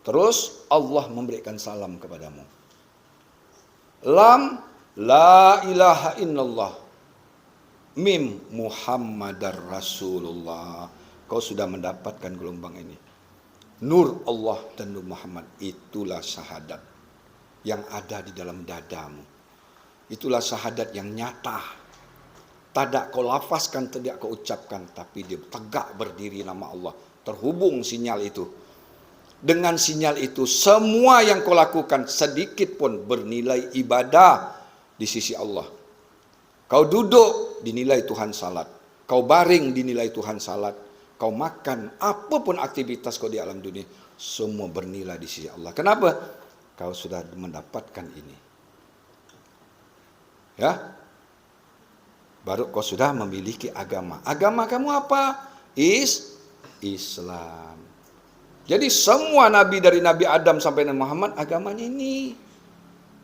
[SPEAKER 1] Terus Allah memberikan salam kepadamu. Lam, la ilaha illallah. Mim, Muhammadar Rasulullah. Kau sudah mendapatkan gelombang ini. Nur Allah dan Nur Muhammad. Itulah syahadat yang ada di dalam dadamu. Itulah syahadat yang nyata. Tak kau lafazkan, tidak kau ucapkan, tapi dia tegak berdiri nama Allah. Terhubung sinyal itu. Dengan sinyal itu, semua yang kau lakukan sedikit pun bernilai ibadah di sisi Allah. Kau duduk, dinilai Tuhan salat. Kau baring, dinilai Tuhan salat. Kau makan, apapun aktivitas kau di alam dunia, semua bernilai di sisi Allah. Kenapa? Kau sudah mendapatkan ini. Ya? Baru kau sudah memiliki agama. Agama kamu apa? Islam. Jadi semua nabi dari Nabi Adam sampai Nabi Muhammad agamanya ini.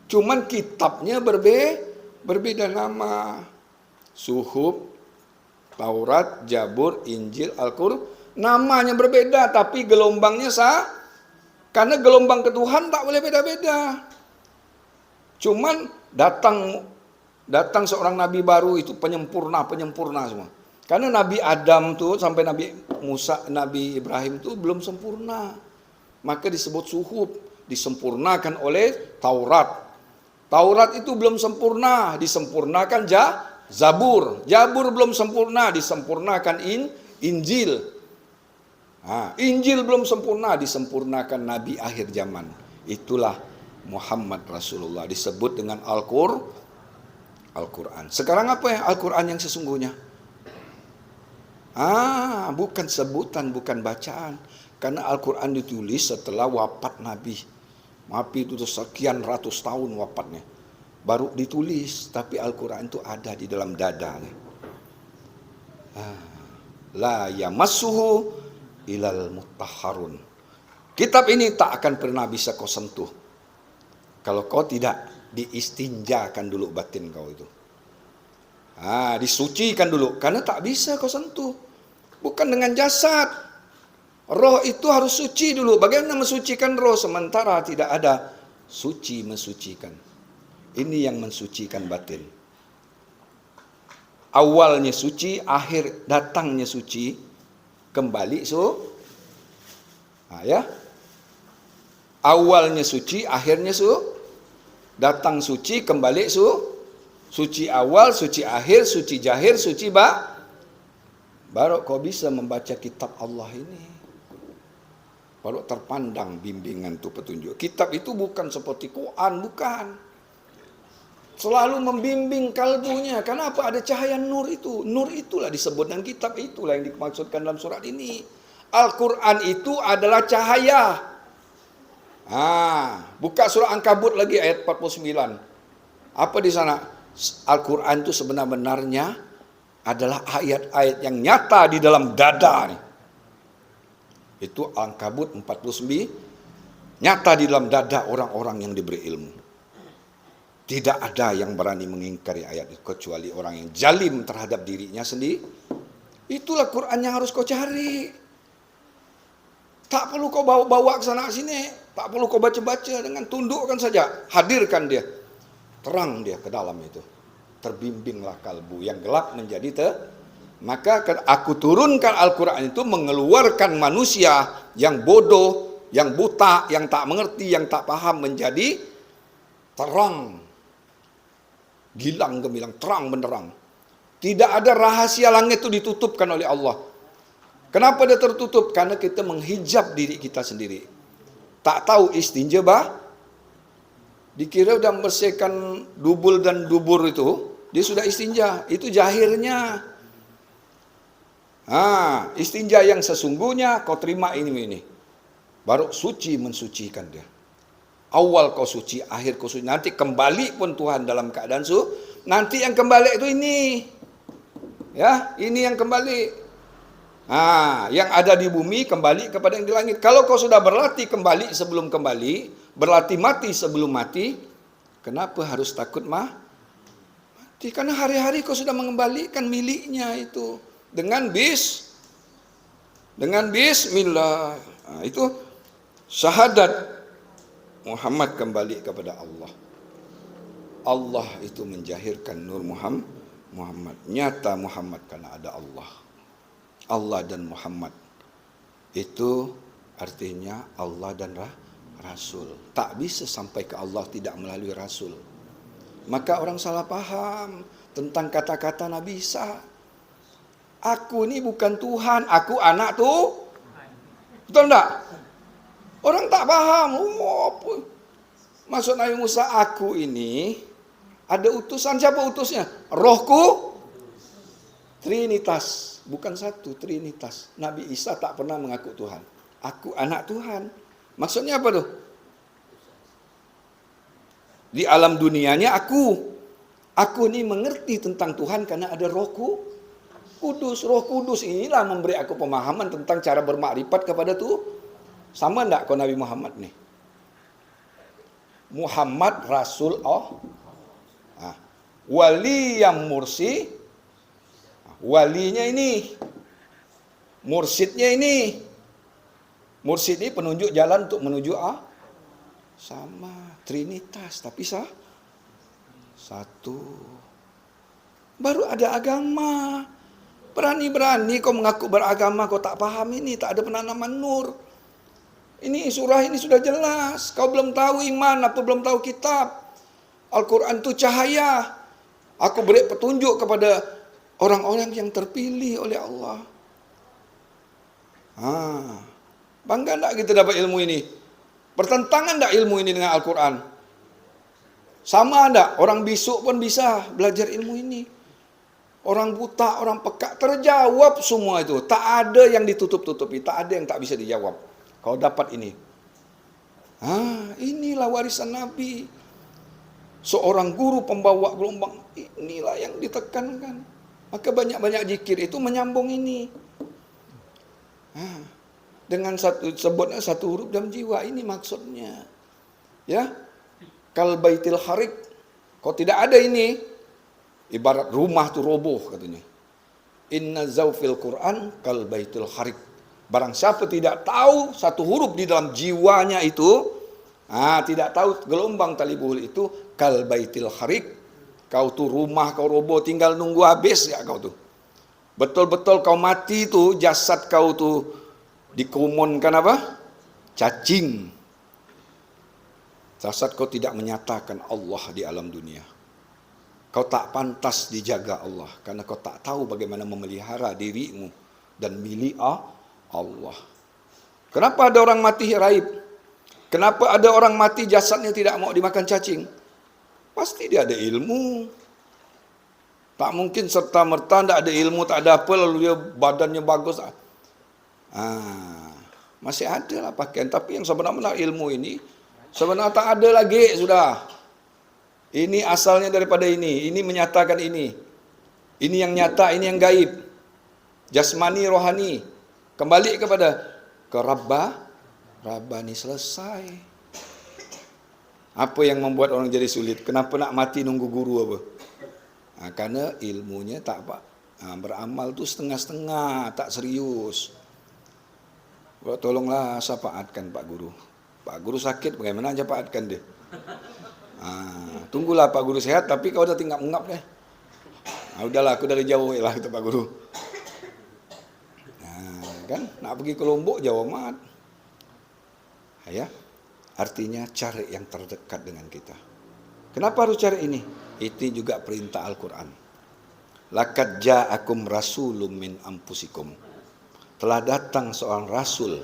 [SPEAKER 1] Cuman kitabnya berbeda nama. Suhuf, Taurat, Zabur, Injil, Al-Qur'an. Namanya berbeda tapi gelombangnya karena gelombang ke Tuhan tak boleh beda-beda. Cuman datang seorang nabi baru itu penyempurna semua. Karena Nabi Adam tuh sampai Nabi Musa, Nabi Ibrahim tuh belum sempurna. Maka disebut suhuf, disempurnakan oleh Taurat. Taurat itu belum sempurna, disempurnakan Zabur. Zabur belum sempurna, disempurnakan Injil. Injil belum sempurna, disempurnakan Nabi akhir zaman. Itulah Muhammad Rasulullah, disebut dengan Al-Quran. Sekarang apa ya Al-Quran yang sesungguhnya? Bukan sebutan, bukan bacaan. Karena Al-Quran ditulis setelah wafat Nabi. Nabi itu sekian ratus tahun wafatnya. Baru ditulis, tapi Al-Quran itu ada di dalam dadanya. La yamassuhu ilal mutahharun. Kitab ini tak akan pernah bisa kau sentuh kalau kau tidak diistinjakan dulu batin kau itu. Disucikan dulu, karena tak bisa kau sentuh. Bukan dengan jasad. Roh itu harus suci dulu. Bagaimana mensucikan roh sementara tidak ada suci mensucikan? Ini yang mensucikan batin. Awalnya suci, akhir datangnya suci, kembali ya. Awalnya suci, akhirnya datang suci, kembali suci awal, suci akhir, suci jahir, suci baru kau bisa membaca kitab Allah ini. Baru terpandang bimbingan itu, petunjuk. Kitab itu bukan seperti Quran, bukan. Selalu membimbing kalbunya. Kenapa? Ada cahaya nur itu. Nur itulah disebut, dan kitab itulah yang dimaksudkan dalam surat ini. Al-Quran itu adalah cahaya. Buka surah Ankabut lagi ayat 49. Apa di sana? Al-Quran itu sebenarnya adalah ayat-ayat yang nyata di dalam dada. Itu Ankabut 49. Nyata di dalam dada orang-orang yang diberi ilmu. Tidak ada yang berani mengingkari ayat itu kecuali orang yang zalim terhadap dirinya sendiri. Itulah Quran yang harus kau cari. Tak perlu kau bawa-bawa ke sana sini, tak perlu kau baca-baca, dengan tundukkan saja, hadirkan dia. Terang dia ke dalam itu. Terbimbinglah kalbu yang gelap menjadi maka aku turunkan Al-Quran itu mengeluarkan manusia yang bodoh, yang buta, yang tak mengerti, yang tak paham menjadi terang. Gilang gemilang, terang benderang. Tidak ada rahasia langit itu ditutupkan oleh Allah. Kenapa dia tertutup? Karena kita menghijab diri kita sendiri. Tak tahu istinja dikira udah membersihkan dubul dan dubur itu, dia sudah istinja. Itu jahirnya. Istinja yang sesungguhnya kau terima ini. Baru suci mensucikan dia. Awal kau suci, akhir kau suci. Nanti kembali pun Tuhan dalam keadaan nanti yang kembali itu ini. Ya, ini yang kembali. Yang ada di bumi kembali kepada yang di langit. Kalau kau sudah berlatih kembali sebelum kembali, berlatih mati sebelum mati, kenapa harus takut mati? Karena hari-hari kau sudah mengembalikan miliknya itu dengan bismillah. Itu syahadat Muhammad kembali kepada Allah. Allah itu menjahirkan nur Muhammad. Nyata Muhammad karena ada Allah. Allah dan Muhammad itu artinya Allah dan Rasul. Tak bisa sampai ke Allah tidak melalui Rasul. Maka orang salah paham tentang kata-kata Nabi Isa. Aku ini bukan Tuhan, aku anak tuh. Betul enggak? Orang tak paham. Maksud Nabi Musa, aku ini ada utusan. Siapa utusnya? Rohku. Trinitas. Bukan satu, Trinitas. Nabi Isa tak pernah mengaku Tuhan. Aku anak Tuhan. Maksudnya apa tuh? Di alam dunianya aku ini mengerti tentang Tuhan karena ada Rohku Kudus. Roh Kudus inilah memberi aku pemahaman tentang cara bermakrifat kepada Tuhan. Sama enggak kau Nabi Muhammad nih? Muhammad Rasul wali yang mursi. Walinya ini, mursyidnya ini. Mursyid ini penunjuk jalan untuk menuju sama Trinitas, tapi satu. Baru ada agama. Berani-berani kau mengaku beragama, kau tak paham ini, tak ada penanaman nur. Ini surah ini sudah jelas. Kau belum tahu iman, apa belum tahu kitab. Al-Quran itu cahaya. Aku beri petunjuk kepada orang-orang yang terpilih oleh Allah. Bangga enggak kita dapat ilmu ini? Bertentangan enggak ilmu ini dengan Al-Quran? Sama enggak? Orang bisu pun bisa belajar ilmu ini. Orang buta, orang pekak, terjawab semua itu. Tak ada yang ditutup-tutupi, tak ada yang tak bisa dijawab. Kau dapat ini. Inilah warisan Nabi. Seorang guru pembawa gelombang, inilah yang ditekankan. Maka banyak-banyak zikir itu menyambung ini. Dengan sebutnya satu huruf dalam jiwa, ini maksudnya. Ya, kal baitil harik. Kau tidak ada ini, ibarat rumah tu roboh katanya. Inna zawfil Quran kal baitil harik. Barang siapa tidak tahu satu huruf di dalam jiwanya itu, tidak tahu gelombang tali buhul itu, kal baitil harik. Kau tu rumah kau roboh, tinggal nunggu habis ya kau tu. Betul-betul kau mati tu, jasad kau tu dikumunkan apa? Cacing. Jasad kau tidak menyatakan Allah di alam dunia. Kau tak pantas dijaga Allah, karena kau tak tahu bagaimana memelihara dirimu dan milik Allah. Kenapa ada orang mati raib? Kenapa ada orang mati jasadnya tidak mau dimakan cacing? Pasti dia ada ilmu. Tak mungkin serta-merta tidak ada ilmu, tak ada apa, lalu dia badannya bagus. Masih ada lah pakaian. Tapi yang sebenarnya ilmu ini, sebenarnya tak ada lagi sudah. Ini asalnya daripada ini. Ini menyatakan ini. Ini yang nyata, ini yang gaib. Jasmani, rohani. Kembali kepada Rabbani, selesai. Apa yang membuat orang jadi sulit? Kenapa nak mati nunggu guru apa? Karena ilmunya tak apa. Beramal tu setengah-setengah, tak serius. Tolonglah syafaatkan Pak Guru. Pak Guru sakit, bagaimana syafaatkan dia? Tunggulah Pak Guru sehat, tapi kau dah tinggal mengap deh. Udahlah, aku dari jauh lah kata Pak Guru. Kan nak pergi ke Lombok jauh amat. Ya. Artinya cari yang terdekat dengan kita. Kenapa harus cari ini? Itu juga perintah Al-Quran. Laqad ja'akum rasulun min anfusikum. Telah datang seorang rasul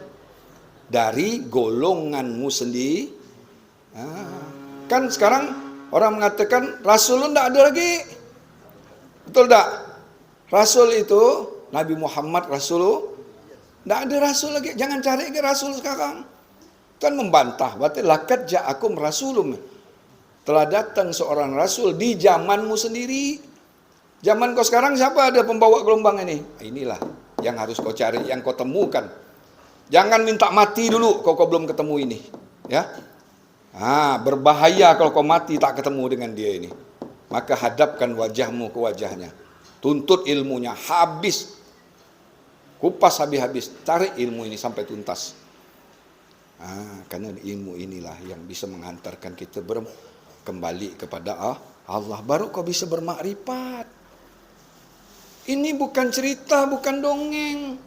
[SPEAKER 1] dari golonganmu sendiri. Kan sekarang orang mengatakan rasul tidak ada lagi. Betul tak? Rasul itu Nabi Muhammad rasul, tidak ada rasul lagi. Jangan cari ke rasul sekarang. Kan membantah, berarti laqad ja'akum rasulun. Telah datang seorang rasul di zamanmu sendiri. Zaman kau sekarang siapa ada pembawa gelombang ini? Inilah yang harus kau cari, yang kau temukan. Jangan minta mati dulu kau belum ketemu ini, ya. Berbahaya kalau kau mati tak ketemu dengan dia ini. Maka hadapkan wajahmu ke wajahnya. Tuntut ilmunya habis. Kupas habis-habis, cari ilmu ini sampai tuntas. Karena ilmu inilah yang bisa menghantarkan kita kembali kepada Allah. Baru kau bisa bermakrifat. Ini bukan cerita, bukan dongeng.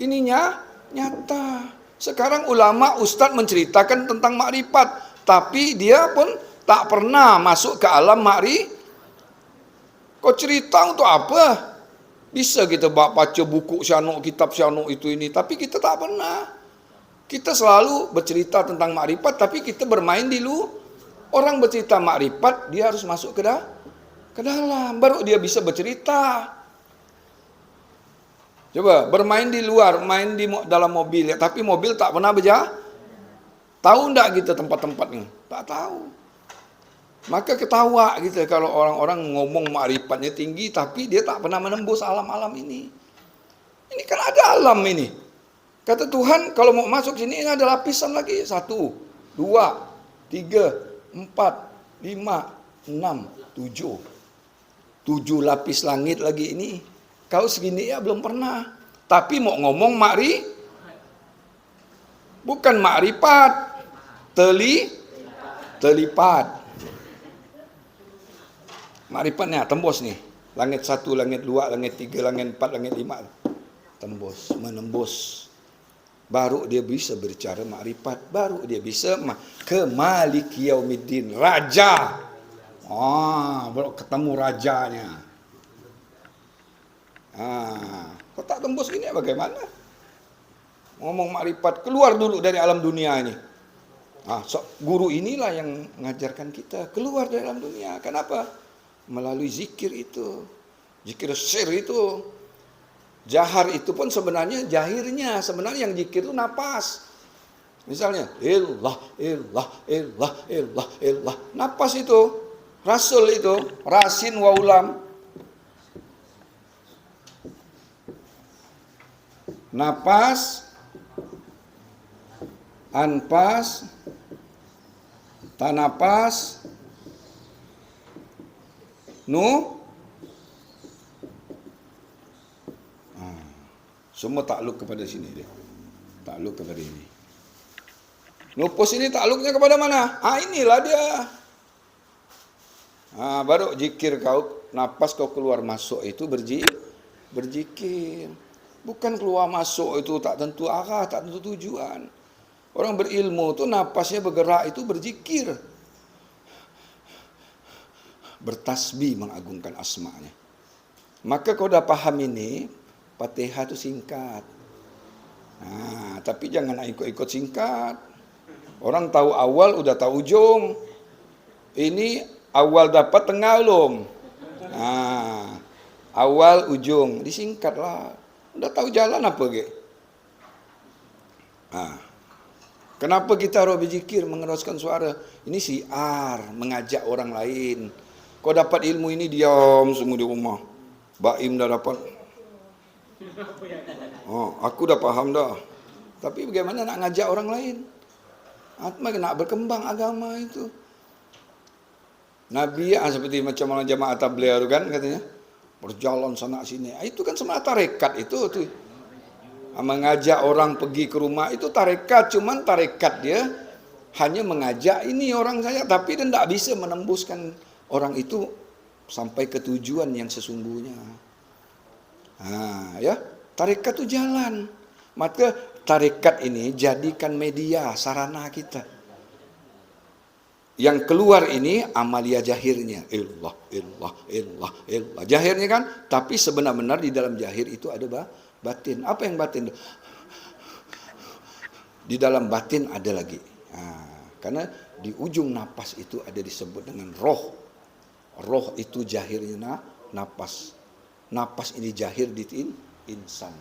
[SPEAKER 1] Ininya nyata. Sekarang ulama, ustadz menceritakan tentang makrifat, tapi dia pun tak pernah masuk ke alam makrifat. Kau cerita untuk apa? Bisa kita baca buku syanuk, kitab syanuk itu ini, tapi kita tak pernah. Kita selalu bercerita tentang makrifat, tapi kita bermain di luar. Orang bercerita makrifat, dia harus masuk ke dalam, baru dia bisa bercerita. Coba bermain di luar, main di dalam mobil, ya, tapi mobil tak pernah berjalan. Tahu enggak kita tempat-tempatnya? Tak tahu. Maka ketawa gitu kalau orang-orang ngomong makrifatnya tinggi, tapi dia tak pernah menembus alam-alam ini. Ini kan ada alam ini. Kata Tuhan, kalau mau masuk sini ini ada lapisan lagi. 1, 2, 3, 4, 5, 6, 7. 7 lapis langit lagi ini. Kau segini ya belum pernah. Tapi mau ngomong bukan makrifat. Telipat. Makrifatnya tembus nih. Langit 1, langit 2, langit 3, langit 4, langit 5. Tembus, menembus. Baru dia bisa berbicara makrifat, baru dia bisa ke Maliki Yaumiddin, raja. Baru ketemu rajanya. Kau tak tembus ini bagaimana? ngomong makrifat, keluar dulu dari alam dunia ini. Guru inilah yang mengajarkan kita keluar dari alam dunia. Kenapa? Melalui zikir itu. Zikir sir itu. Jahar itu pun sebenarnya jahirnya. Sebenarnya yang zikir itu napas. Misalnya, illah, illah, illah, illah, illah. Napas itu. Rasul itu. Rasin wa ulam. Napas, anpas, tanapas, semua takluk kepada sini dia. Takluk kepada ini. Nupus ini takluknya kepada mana? Inilah dia. Baru zikir kau, napas kau keluar masuk itu berzikir. Bukan keluar masuk itu tak tentu arah, tak tentu tujuan. Orang berilmu tu napasnya bergerak itu berzikir. Bertasbih mengagungkan asma'nya. Maka kau dah paham ini, Fatihah itu singkat. Tapi jangan ikut-ikut singkat. Orang tahu awal, udah tahu ujung. Ini awal dapat, tengah belum. Awal, ujung, disingkatlah. Udah tahu jalan apa ke? Kenapa kita harus berzikir, mengeraskan suara? Ini siar, mengajak orang lain. Kau dapat ilmu ini, diam semua di rumah. Baim dah dapat. Aku dah faham dah. Tapi bagaimana nak ngajak orang lain? Nak berkembang agama itu. Nabi seperti macam orang jamaah tabligh itu kan katanya. Berjalan sana sini. Itu kan sebenarnya tarekat itu tuh. Mengajak orang pergi ke rumah itu tarekat, cuman tarekat dia hanya mengajak ini orang saya, tapi dia tidak bisa menembuskan orang itu sampai ke tujuan yang sesungguhnya. Ya, tarekat itu jalan. Maka tarekat ini jadikan media, sarana kita. Yang keluar ini amalia jahirnya, illah, illah, illah, illah. Jahirnya kan, tapi sebenar-benar di dalam jahir itu ada batin. Apa yang batin? Di dalam batin ada lagi. Karena di ujung napas itu ada disebut dengan roh. Roh itu jahirnya napas. Napas ini jahir di insan.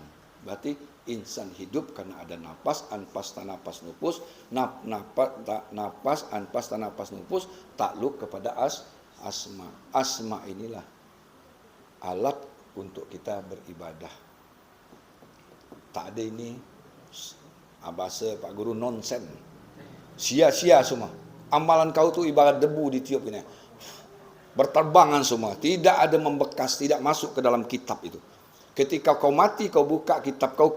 [SPEAKER 1] Berarti insan hidup karena ada napas, anpas, tanapas, nupus. Napas, anpas, tanapas, nupus. Takluk kepada asma. Asma inilah alat untuk kita beribadah. Tak ada ini bahasa Pak Guru nonsen. Sia-sia semua. Amalan kau tu ibarat debu ditiup ini. Berterbangan semua. Tidak ada membekas, tidak masuk ke dalam kitab itu. Ketika kau mati, kau buka kitab kau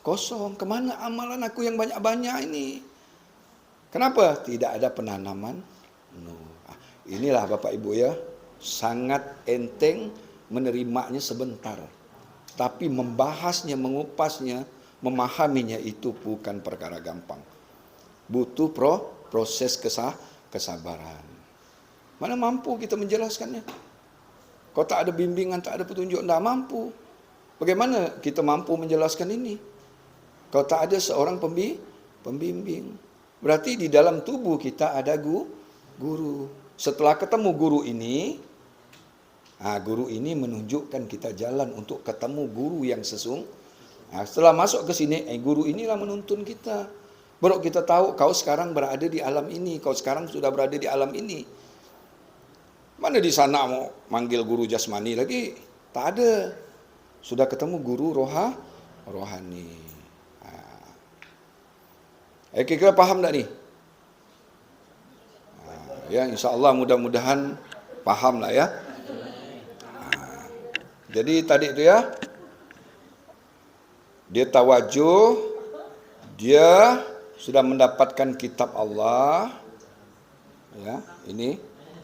[SPEAKER 1] kosong. Kemana amalan aku yang banyak-banyak ini? Kenapa? Tidak ada penanaman. Inilah Bapak Ibu ya. Sangat enteng, menerimanya sebentar. Tapi membahasnya, mengupasnya, memahaminya itu bukan perkara gampang. Butuh proses kesabaran. Mana mampu kita menjelaskannya? Kau tak ada bimbingan, tak ada petunjuk, tidak mampu. Bagaimana kita mampu menjelaskan ini? Kau tak ada seorang pembimbing. Berarti di dalam tubuh kita ada guru. Setelah ketemu guru ini menunjukkan kita jalan untuk ketemu guru yang setelah masuk ke sini, guru inilah menuntun kita. Baru kita tahu kau sekarang berada di alam ini, kau sekarang sudah berada di alam ini. Mana di sana mau manggil guru jasmani lagi? Tak ada. Sudah ketemu guru rohani. Kira-kira paham tak ni? Ya, insya-Allah mudah-mudahan paham lah ya. Jadi tadi itu ya, dia tawajuh, dia sudah mendapatkan kitab Allah, ya, ini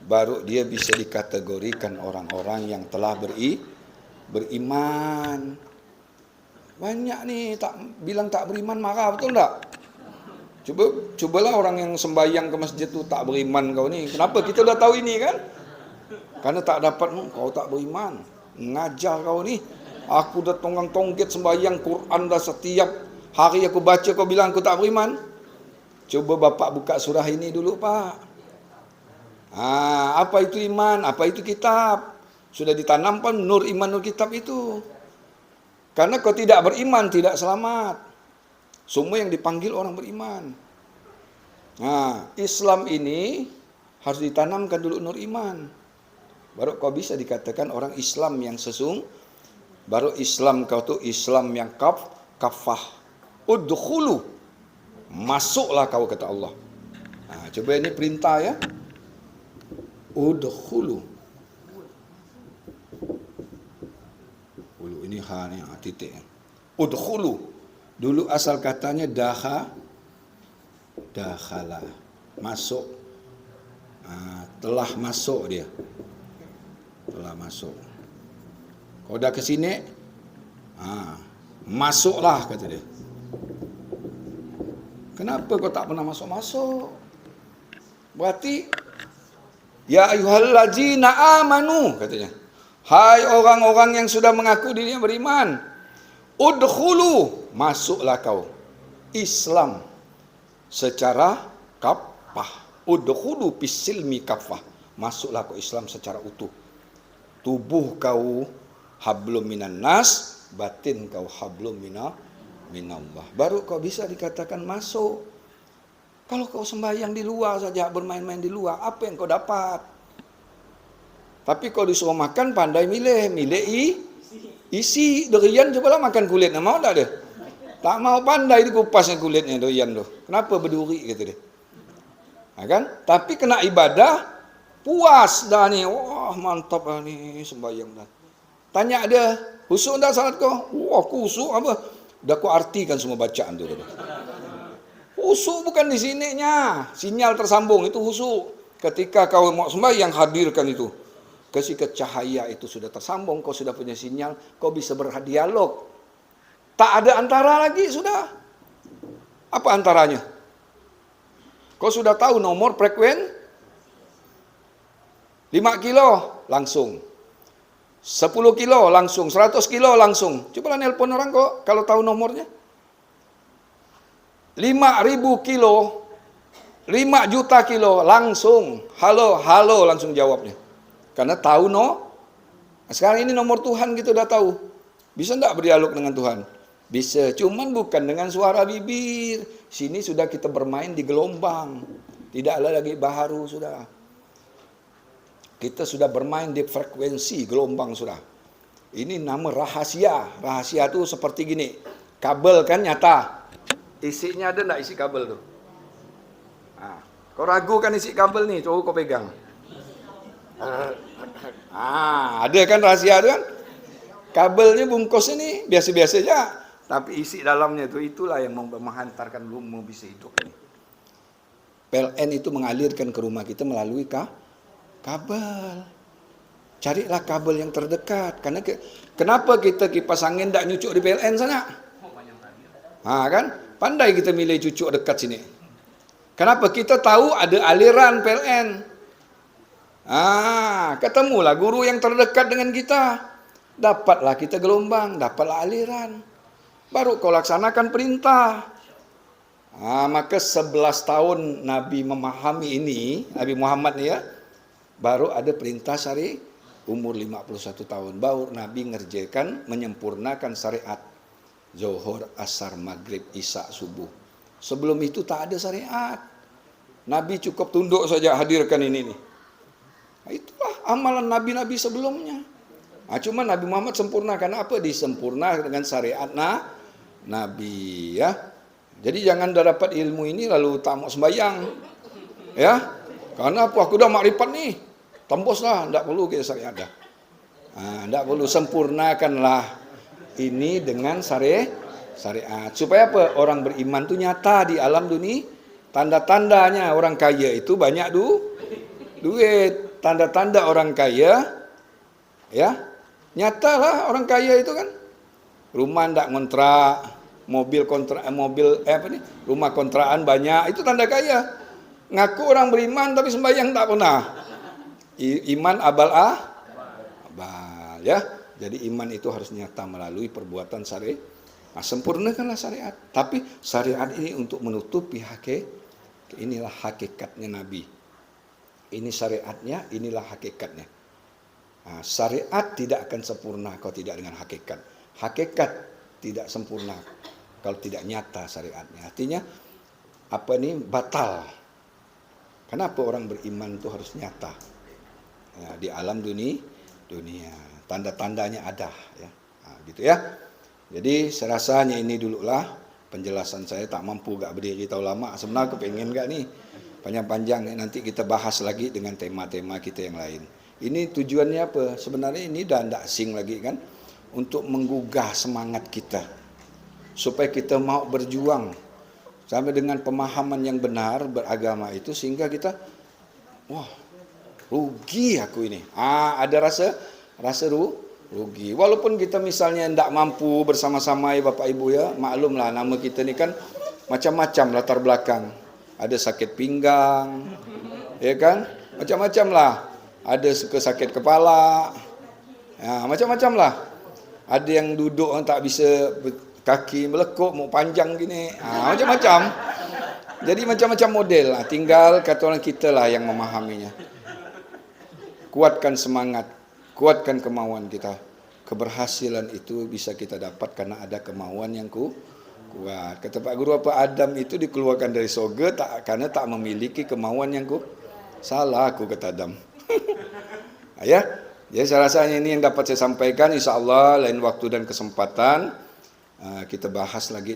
[SPEAKER 1] baru dia bisa dikategorikan orang-orang yang telah beriman. Banyak nih bilang tak beriman, marah, betul tak? Cubalah orang yang sembahyang ke masjid tu tak beriman kau ni. Kenapa? Kita dah tahu ini kan? Karena tak dapat, kau tak beriman. Ngajar kau ni. Aku dah tonggang-tonggit sembahyang Quran dah setiap Hari aku baca kau bilang aku tak beriman. Cuba bapak buka surah ini dulu pak. Apa itu iman? Apa itu kitab? Sudah ditanamkan nur iman nur kitab itu. Karena kau tidak beriman tidak selamat. Semua yang dipanggil orang beriman. Islam ini harus ditanamkan dulu nur iman. Baru kau bisa dikatakan orang Islam yang baru Islam kau tuh Islam yang kafah. Udkhulu. Masuklah kau kata Allah. Coba ini perintah ya. Udkhulu. Ini ha ni titik. Udkhulu. Dulu asal katanya dakhala. Masuk. Telah masuk dia. Telah masuk. Kau dah ke sini, masuklah kata dia. Kenapa kau tak pernah masuk-masuk? Berarti ya ayyuhallazina amanu katanya. Hai orang-orang yang sudah mengaku dirinya beriman, udkhulu, masuklah kau Islam secara kafah. Udkhulu fisilmi kafah. Masuklah kau Islam secara utuh. Tubuh kau hablum minan nas, batin kau hablum minallah. Baru kau bisa dikatakan masuk. Kalau kau sembahyang di luar saja, bermain-main di luar, apa yang kau dapat? Tapi kau disuruh makan, pandai milih isi durian, cobalah makan kulitnya, mau tak dia? Tak mau, pandai dikupasnya kulitnya durian tu. Kenapa berduri kata dia? Kan? Tapi kena ibadah, puas dah ni. Wah mantap dah ni sembahyang dah. Tanya dia, husuk dah salat kau? Wah aku husuk apa? Dah aku artikan semua bacaan tu. Husuk bukan di sininya, sinyal tersambung itu husuk. Ketika kau mau sembahyang hadirkan itu. Ketika cahaya itu sudah tersambung, kau sudah punya sinyal, kau bisa berdialog. Tak ada antara lagi sudah. Apa antaranya? Kau sudah tahu nomor frekuen 5 kilo langsung, 10 kilo langsung, 100 kilo langsung. Cobalah nelpon orang kok kalau tahu nomornya. 5.000 kilo, 5 juta kilo langsung, halo langsung jawabnya. Karena tahu sekarang ini nomor Tuhan kita udah tahu. Bisa enggak berdialog dengan Tuhan? Bisa, cuman bukan dengan suara bibir. Sini sudah kita bermain di gelombang. Tidak ada lagi baharu sudah. Kita sudah bermain di frekuensi gelombang sudah. Ini nama rahasia. Rahasia itu seperti gini. Kabel kan nyata. Isinya ada enggak isi kabel tuh? Kau ragu kan isi kabel nih, coba kau pegang. Ada kan rahasia itu kan? Kabelnya bungkus ini biasa-biasa aja, tapi isi dalamnya itulah yang menghantarkan lumba bisa hidup ini. PLN itu mengalirkan ke rumah kita melalui kabel. Carilah kabel yang terdekat. Karena kenapa kita kipas angin tidak nyucuk di PLN sana? Kan? Pandai kita milih cucuk dekat sini. Kenapa? Kita tahu ada aliran PLN. Ketemulah guru yang terdekat dengan kita. Dapatlah kita gelombang, dapatlah aliran. Baru kau laksanakan perintah. Maka 11 tahun Nabi memahami ini, Nabi Muhammad ni ya, baru ada perintah syari umur 51 tahun. Baru Nabi ngerjakan, menyempurnakan syariat. Zuhur, asar, maghrib, isya, subuh. Sebelum itu tak ada syariat. Nabi cukup tunduk saja hadirkan ini nih. Itulah amalan nabi-nabi sebelumnya. Cuma Nabi Muhammad sempurnakan apa? Disempurnakan dengan syariat Nabi ya. Jadi jangan dah dapat ilmu ini lalu tak mau sembahyang. Ya. Karena apa? Aku dah makrifat nih. Tembuslah, enggak perlu kita syariat dah. Enggak perlu, sempurnakanlah ini dengan syariat. Supaya apa? Orang beriman itu nyata di alam dunia. Tanda-tandanya orang kaya itu banyak duit. Tanda-tanda orang kaya, ya, nyatalah orang kaya itu kan, rumah ndak ngontrak, rumah kontrakan banyak, itu tanda kaya. Ngaku orang beriman tapi sembahyang tak pernah. Iman abal, ya. Jadi iman itu harus nyata melalui perbuatan Sempurnakanlah syariat. Tapi syariat ini untuk menutupi inilah hakikatnya Nabi. Ini syariatnya, inilah hakikatnya. Syariat tidak akan sempurna kalau tidak dengan hakikat. Hakikat tidak sempurna kalau tidak nyata syariatnya. Artinya batal. Kenapa orang beriman itu harus nyata? Di alam dunia. Tanda-tandanya ada, ya. Gitu ya. Jadi saya rasanya ini dululah penjelasan saya, tak mampu gak berdiri tahu lama. Sebenarnya kepengen gak nih panjang-panjang, nanti kita bahas lagi dengan tema-tema kita yang lain. Ini tujuannya apa? Sebenarnya ini dah tidak asing lagi kan, untuk menggugah semangat kita supaya kita mau berjuang sampai dengan pemahaman yang benar beragama itu, sehingga kita rugi aku ini. Ada rasa rugi. Walaupun kita misalnya tidak mampu bersama-sama ya Bapak Ibu ya, maklumlah nama kita ni kan macam-macam latar belakang. Ada sakit pinggang, ya kan? Macam-macam lah. Ada suka sakit kepala, macam-macam lah. Ada yang duduk tak bisa, kaki melekuk, mau panjang gini, macam-macam. Jadi macam-macam model lah. Tinggal kata orang kita lah yang memahaminya. Kuatkan semangat, kuatkan kemauan kita. Keberhasilan itu bisa kita dapat karena ada kemauan yang kuat. Kata Pak Guru, Adam itu dikeluarkan dari surga karena tak memiliki kemauan yang kuat. Salah aku, kata Adam. Ya, jadi saya rasanya ini yang dapat saya sampaikan. Insya Allah lain waktu dan kesempatan kita bahas lagi